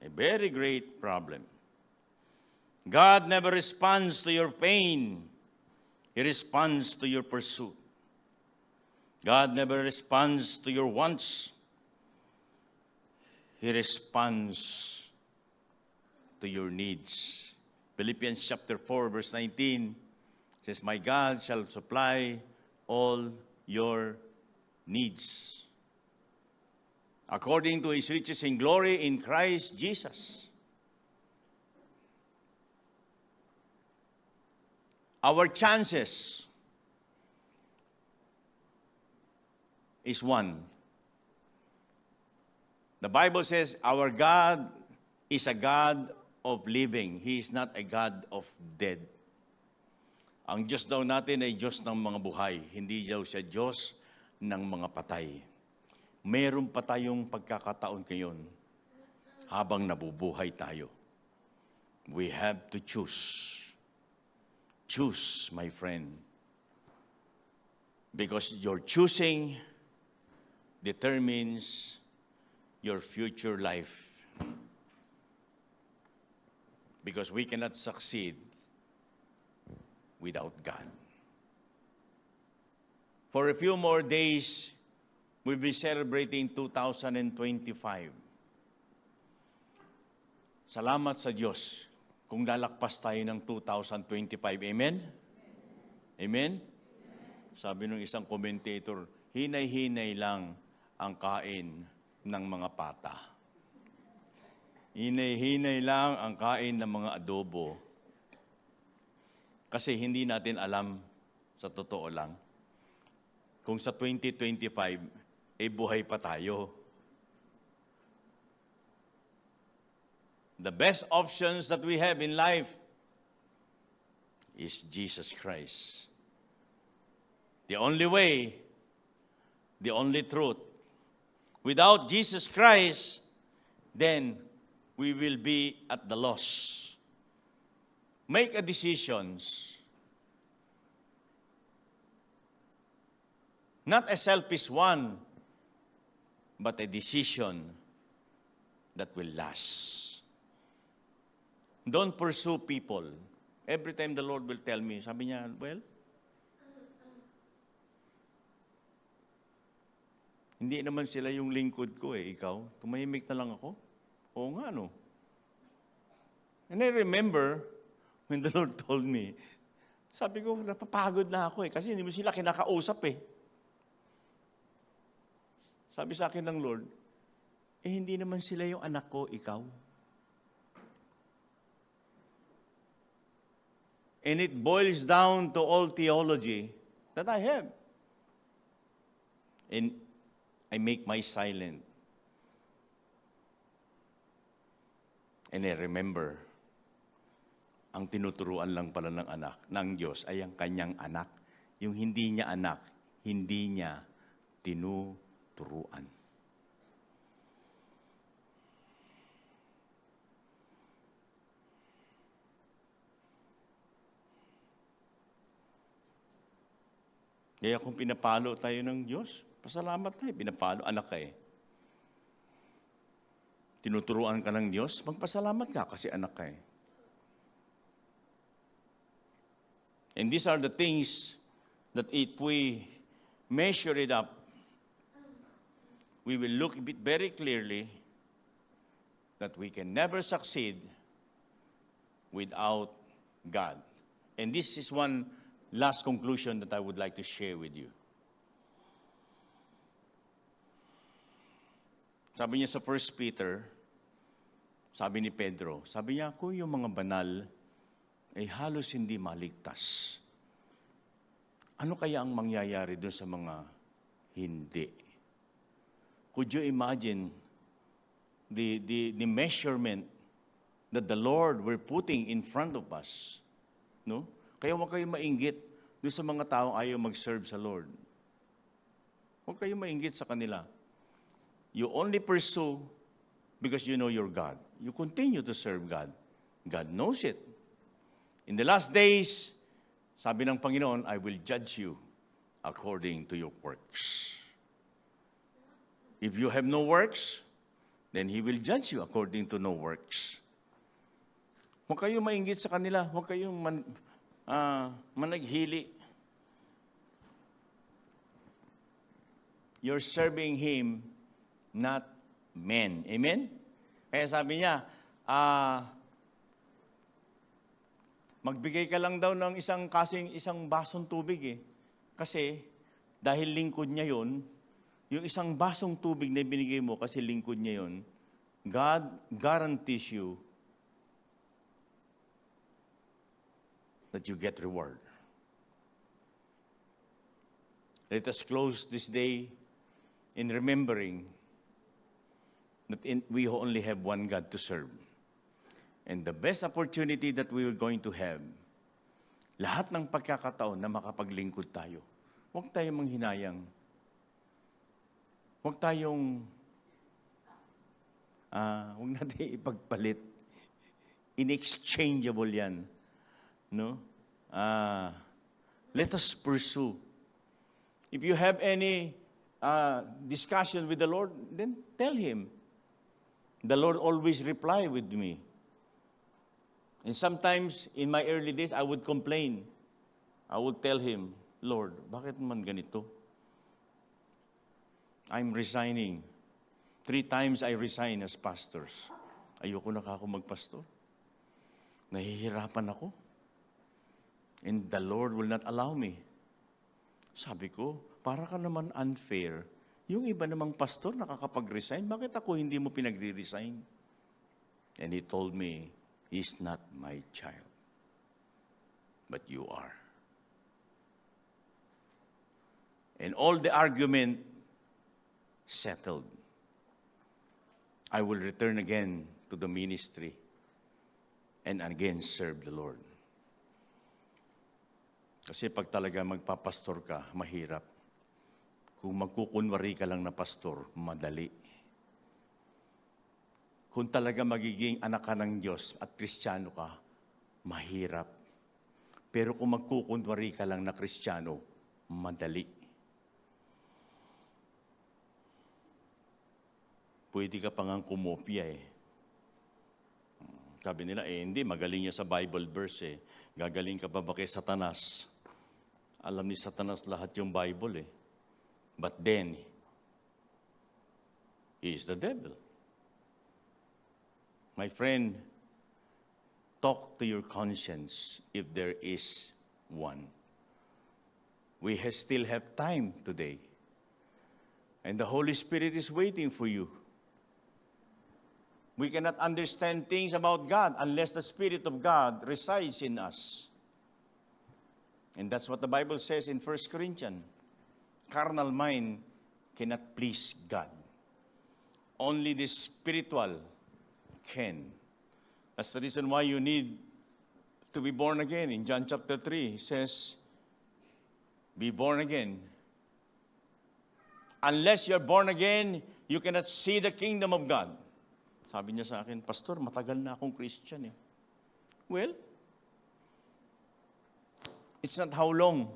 very great problem. God never responds to your pain. He responds to your pursuit. God never responds to your wants. He responds to your needs. Philippians chapter 4, verse 19 says, my God shall supply all your needs according to His riches in glory in Christ Jesus. Our chances is one. The Bible says our God is a God of living. He is not a God of dead. Ang Diyos daw natin ay Diyos ng mga buhay. Hindi daw siya Diyos ng mga patay. Meron pa tayong pagkakataon ngayon. habang nabubuhay tayo. We have to choose. Choose, my friend. Because your choosing determines your future life. Because we cannot succeed without God. For a few more days, we'll be celebrating 2025. Salamat sa Diyos kung lalakpas tayo ng 2025. Amen? Amen? Sabi ng isang commentator, hinay-hinay lang ang kain ng mga pata. Hinay-hinay lang ang kain ng mga adobo. Kasi hindi natin alam, sa totoo lang, kung sa 2025, buhay pa tayo. The best options that we have in life is Jesus Christ. The only way, the only truth. Without Jesus Christ, then we will be at the loss. Make a decisions. Not a selfish one, but a decision that will last. Don't pursue people. Every time the Lord will tell me, sabi niya, well, hindi naman sila yung lingkod ko ikaw. Tumahimik na lang ako. Oo nga, no? And I remember, when the Lord told me, sabi ko, napapagod na ako kasi hindi mo sila kinakausap Sabi sa akin ng Lord, hindi naman sila yung anak ko, ikaw. And it boils down to all theology that I have. And I make my silent. And I remember, ang tinuturuan lang pala ng anak, ng Diyos, ay ang kanyang anak. Yung hindi niya anak, hindi niya tinuturuan. Kaya kung pinapalo tayo ng Diyos, pasalamat tayo, pinapalo, anak ka Tinuturuan ka ng Diyos, magpasalamat ka kasi anak ka And these are the things that if we measure it up, we will look at it very clearly that we can never succeed without God. And this is one last conclusion that I would like to share with you. Sabi niya sa 1 Peter, sabi ni Pedro, sabi niya, kung yung mga banal ay halos hindi maligtas, ano kaya ang mangyayari doon sa mga hindi? Could you imagine the measurement that the Lord were putting in front of us? No? Kaya huwag kayong mainggit doon sa mga taong ayaw mag-serve sa Lord. Huwag kayong mainggit sa kanila. You only pursue because you know your God. You continue to serve God. God knows it. In the last days, sabi ng Panginoon, I will judge you according to your works. If you have no works, then He will judge you according to no works. Huwag kayong mainggit sa kanila. Huwag kayong managhili. You're serving Him, not men. Amen? Kaya sabi niya, magbigay ka lang daw ng isang basong tubig Kasi, dahil lingkod niya yon, yung isang basong tubig na binigay mo kasi lingkod niya yon, God guarantees you that you get reward. Let us close this day in remembering that we only have one God to serve. And the best opportunity that we are going to have, lahat ng pagkakataon na makapaglingkod tayo, huwag tayong manghinayang. Huwag tayong Huwag natin ipagpalit. Inexchangeable yan. No? Let us pursue. If you have any discussion with the Lord, then tell Him. The Lord always reply with me. And sometimes, in my early days, I would complain. I would tell Him, Lord, bakit naman ganito? I'm resigning. 3 times I resign as pastors. Ayoko na ako magpastor. Nahihirapan ako. And the Lord will not allow me. Sabi ko, para ka naman unfair. Yung iba namang pastor nakakapag-resign, bakit ako hindi mo pinagre-resign? And He told me, He's not my child, but you are. And all the argument settled. I will return again to the ministry and again serve the Lord. Kasi pag talaga magpapastor ka, mahirap. Kung magkukunwari ka lang na pastor, madali. Kung talaga magiging anak ka ng Diyos at Kristiyano ka, mahirap. Pero kung magkukunwari ka lang na Kristiyano, madali. Pwede ka pa ngang kumopya eh. Sabi nila, hindi, magaling niya sa Bible verse eh. Gagaling ka pa ba kay Satanas? Alam ni Satanas lahat yung Bible eh. But then, he is the devil. My friend, talk to your conscience if there is one. We still have time today. And the Holy Spirit is waiting for you. We cannot understand things about God unless the Spirit of God resides in us. And that's what the Bible says in 1 Corinthians. Carnal mind cannot please God. Only the spiritual can. That's the reason why you need to be born again. In John chapter 3, it says, be born again. Unless you're born again, you cannot see the kingdom of God. Sabi niya sa akin, Pastor, matagal na akong Christian eh. Well, it's not how long,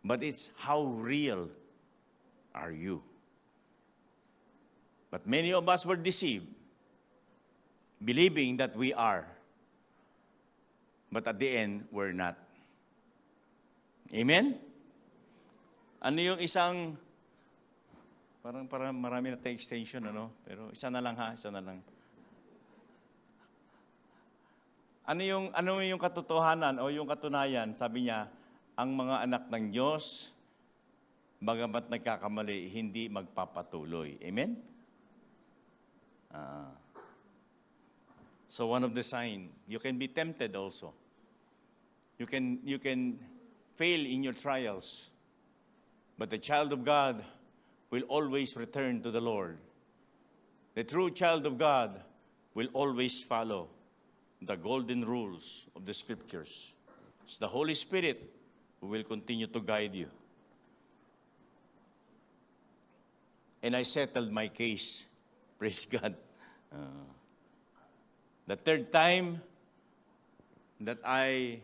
but it's how real are you. But many of us were deceived, believing that we are. But at the end, we're not. Amen? Ano yung isang, parang marami na tayong extension, ano? Pero isa na lang ha, isa na lang. Ano yung katotohanan o yung katunayan? Sabi niya, ang mga anak ng Diyos, bagamat nagkakamali, hindi magpapatuloy. Amen? So one of the signs, you can be tempted also. You can fail in your trials. But the child of God will always return to the Lord. The true child of God will always follow the golden rules of the Scriptures. It's the Holy Spirit who will continue to guide you. And I settled my case. Praise God. The third time that I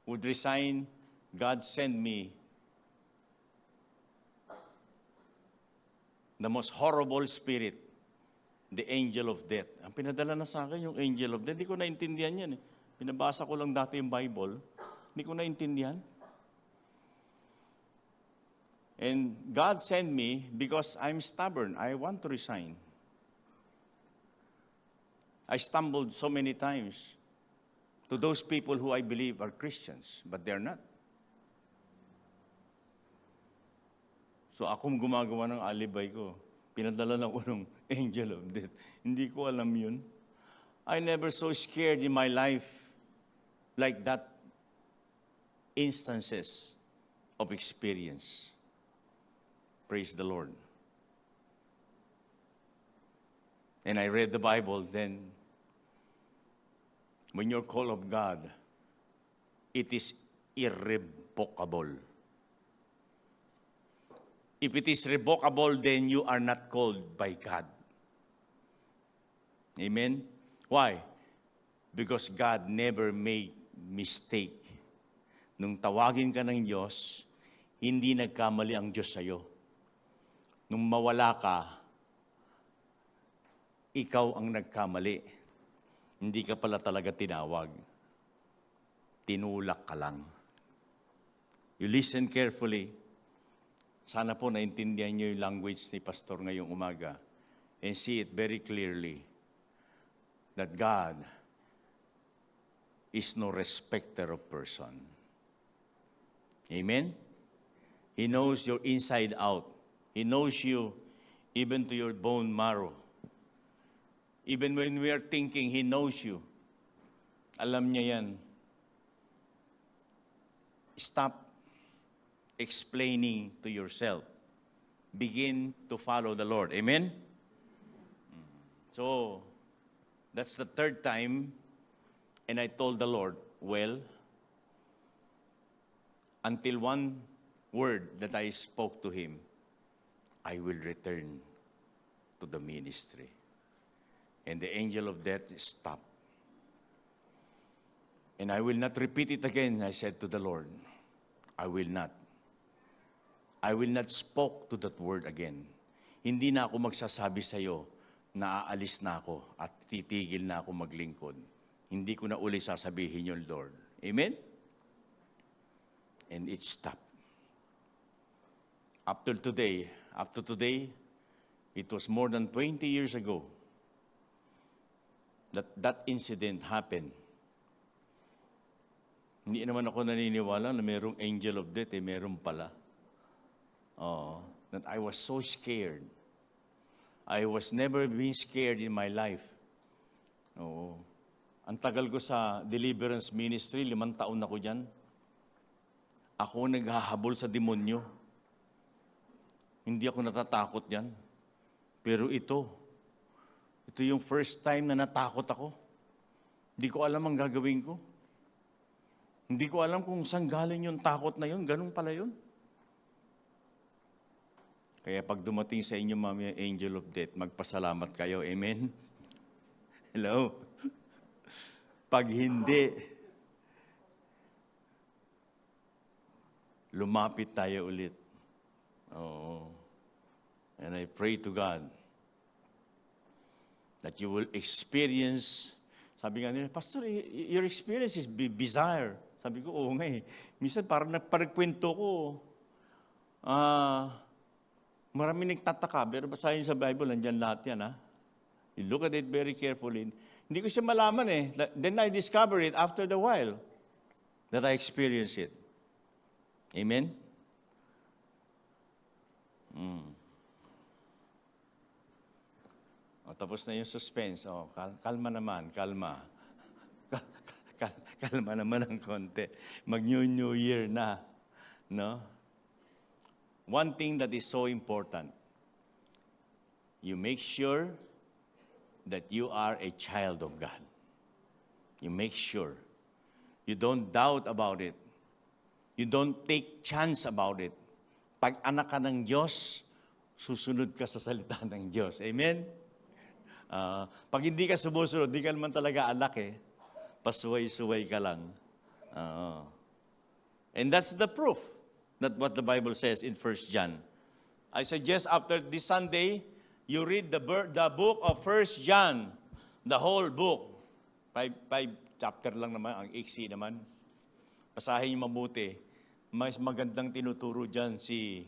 would resign, God sent me the most horrible spirit, the angel of death. Ang pinadala na sa akin yung angel of death. Hindi ko naintindihan yan eh. Pinabasa ko lang dati yung Bible. Hindi ko naintindihan. And God sent me because I'm stubborn. I want to resign. I stumbled so many times to those people who I believe are Christians, but they're not. So akong gumagawa ng alibay ko. Pinadala lang ko ng angel of death. Hindi ko alam yun. I never so scared in my life like that instances of experience. Praise the Lord. And I read the Bible, then when you're called of God, it is irrevocable. If it is revocable, then you are not called by God. Amen? Why? Because God never made mistake. Nung tawagin ka ng Diyos, hindi nagkamali ang Diyos sa'yo. Nung mawala ka, ikaw ang nagkamali. Hindi ka pala talaga tinawag. Tinulak ka lang. You listen carefully. Sana po naintindihan niyo yung language ni Pastor ngayong umaga and see it very clearly that God is no respecter of person. Amen? He knows your inside out. He knows you even to your bone marrow. Even when we are thinking, He knows you. Alam niya yan. Stop explaining to yourself. Begin to follow the Lord. Amen? So, that's the third time, and I told the Lord, well, until one word that I spoke to Him, I will return to the ministry. And the angel of death stopped. And I will not repeat it again, I said to the Lord. I will not. I will not spoke to that word again. Hindi na ako magsasabi sa iyo na aalis na ako at titigil na ako maglingkod. Hindi ko na uli sasabihin yun, Lord. Amen? And it stopped. Up to today, it was more than 20 years ago that incident happened. Hindi naman ako naniniwala na mayroong angel of death, meron pala. That I was so scared. I was never been scared in my life. Ang tagal ko sa deliverance ministry, 5 taon na ko dyan. Ako naghahabol sa demonyo. Hindi ako natatakot dyan. Pero ito yung first time na natakot ako. Hindi ko alam ang gagawin ko. Hindi ko alam kung saan galing yung takot na yun. Ganun pala yun. Kaya pag dumating sa inyo, Mami, angel of death, magpasalamat kayo. Amen? Hello? Pag hindi, lumapit tayo ulit. And I pray to God that you will experience, sabi nga nila, Pastor, your experience is bizarre. Sabi ko, oo nga eh. Minsan parang nagkwento ko, marami nagtataka, pero basahin sa Bible, nandiyan lahat yan, ha? You look at it very carefully. Hindi ko siya malaman eh. Then I discovered it after the while that I experienced it. Amen? Tapos na yung suspense. Kalma naman, kalma. Kalma naman ng konti. Mag-New Year na. No? One thing that is so important, you make sure that you are a child of God. You make sure. You don't doubt about it. You don't take chance about it. Pag anak ka ng Diyos, susunod ka sa salita ng Diyos. Amen? Pag hindi ka sumusunod, di ka naman talaga anak eh. Pasuway-suway ka lang. And that's the proof. That's what the Bible says in 1 John. I suggest after this Sunday, you read the book of 1 John, the whole book. 5 chapter lang naman, ang iksi naman. Basahin niyo mabuti. Mas magandang tinuturo dyan si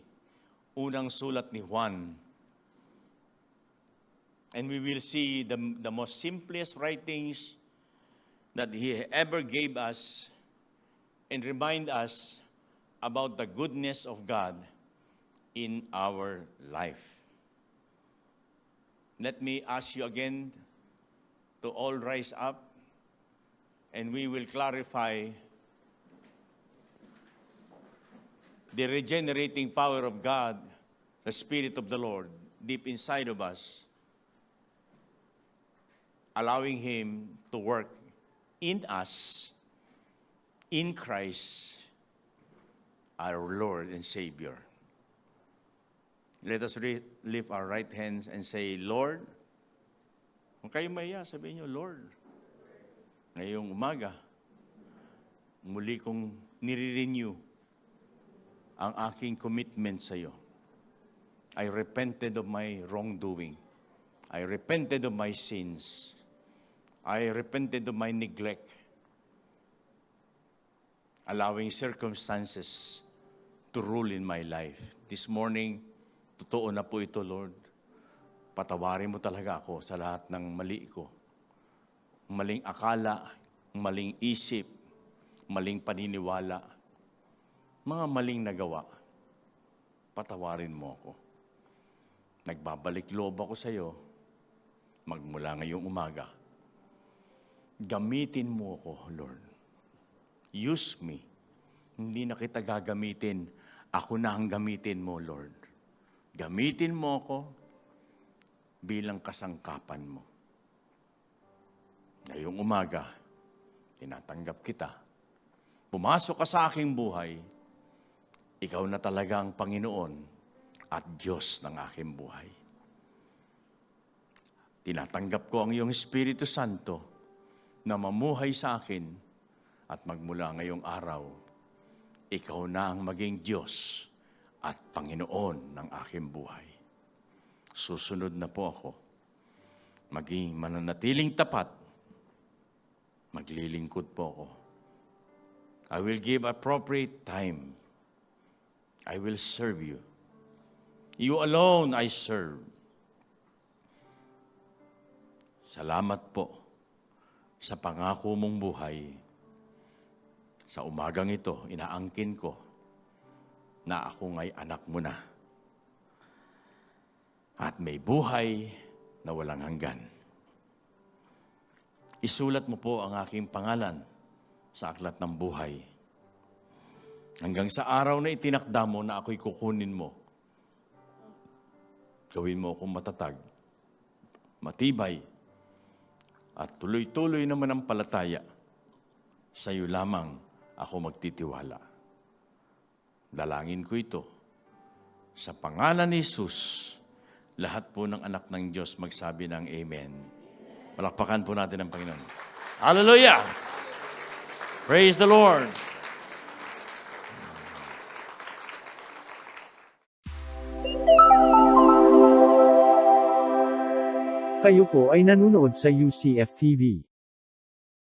unang sulat ni Juan. And we will see the most simplest writings that he ever gave us and remind us about the goodness of God in our life. Let me ask you again to all rise up, and we will clarify the regenerating power of God, the Spirit of the Lord, deep inside of us, allowing Him to work in us, in Christ, our Lord and Savior. Let us lift our right hands and say, Lord, Kung kayo mahiya, sabihin nyo, Lord, ngayong umaga, muli kong nire-renew ang aking commitment sa iyo. I repented of my wrongdoing. I repented of my sins. I repented of my neglect. Allowing circumstances to rule in my life. This morning, totoo na po ito, Lord. Patawarin mo talaga ako sa lahat ng mali ko. Maling akala, maling isip, maling paniniwala, mga maling nagawa. Patawarin mo ako. Nagbabalik loob ako sa iyo, magmula ngayong umaga. Gamitin mo ako, Lord. Use me. Hindi na kita gagamitin. Ako na ang gamitin mo, Lord. Gamitin mo ako bilang kasangkapan mo. Ngayong umaga, tinatanggap kita. Pumasok ka sa aking buhay. Ikaw na talaga ang Panginoon at Diyos ng aking buhay. Tinatanggap ko ang iyong Espiritu Santo na mamuhay sa akin at magmula ngayong araw, ikaw na ang maging Diyos at Panginoon ng aking buhay. Susunod na po ako. Maging mananatiling tapat. Maglilingkod po ako. I will give appropriate time. I will serve you. You alone I serve. Salamat po sa pangako mong buhay. Sa umagang ito, inaangkin ko na ako nga'y anak mo na. At may buhay na walang hanggan. Isulat mo po ang aking pangalan sa aklat ng buhay. Hanggang sa araw na itinakda mo na ako'y kukunin mo. Gawin mo akong matatag, matibay, at tuloy-tuloy naman ang palataya. Sa iyo lamang ako magtitiwala. Dalangin ko ito. Sa pangalan ni Jesus, lahat po ng anak ng Diyos magsabi ng Amen. Palakpakan po natin ang Panginoon. Hallelujah! Praise the Lord! Kayo po ay nanonood sa UCF TV.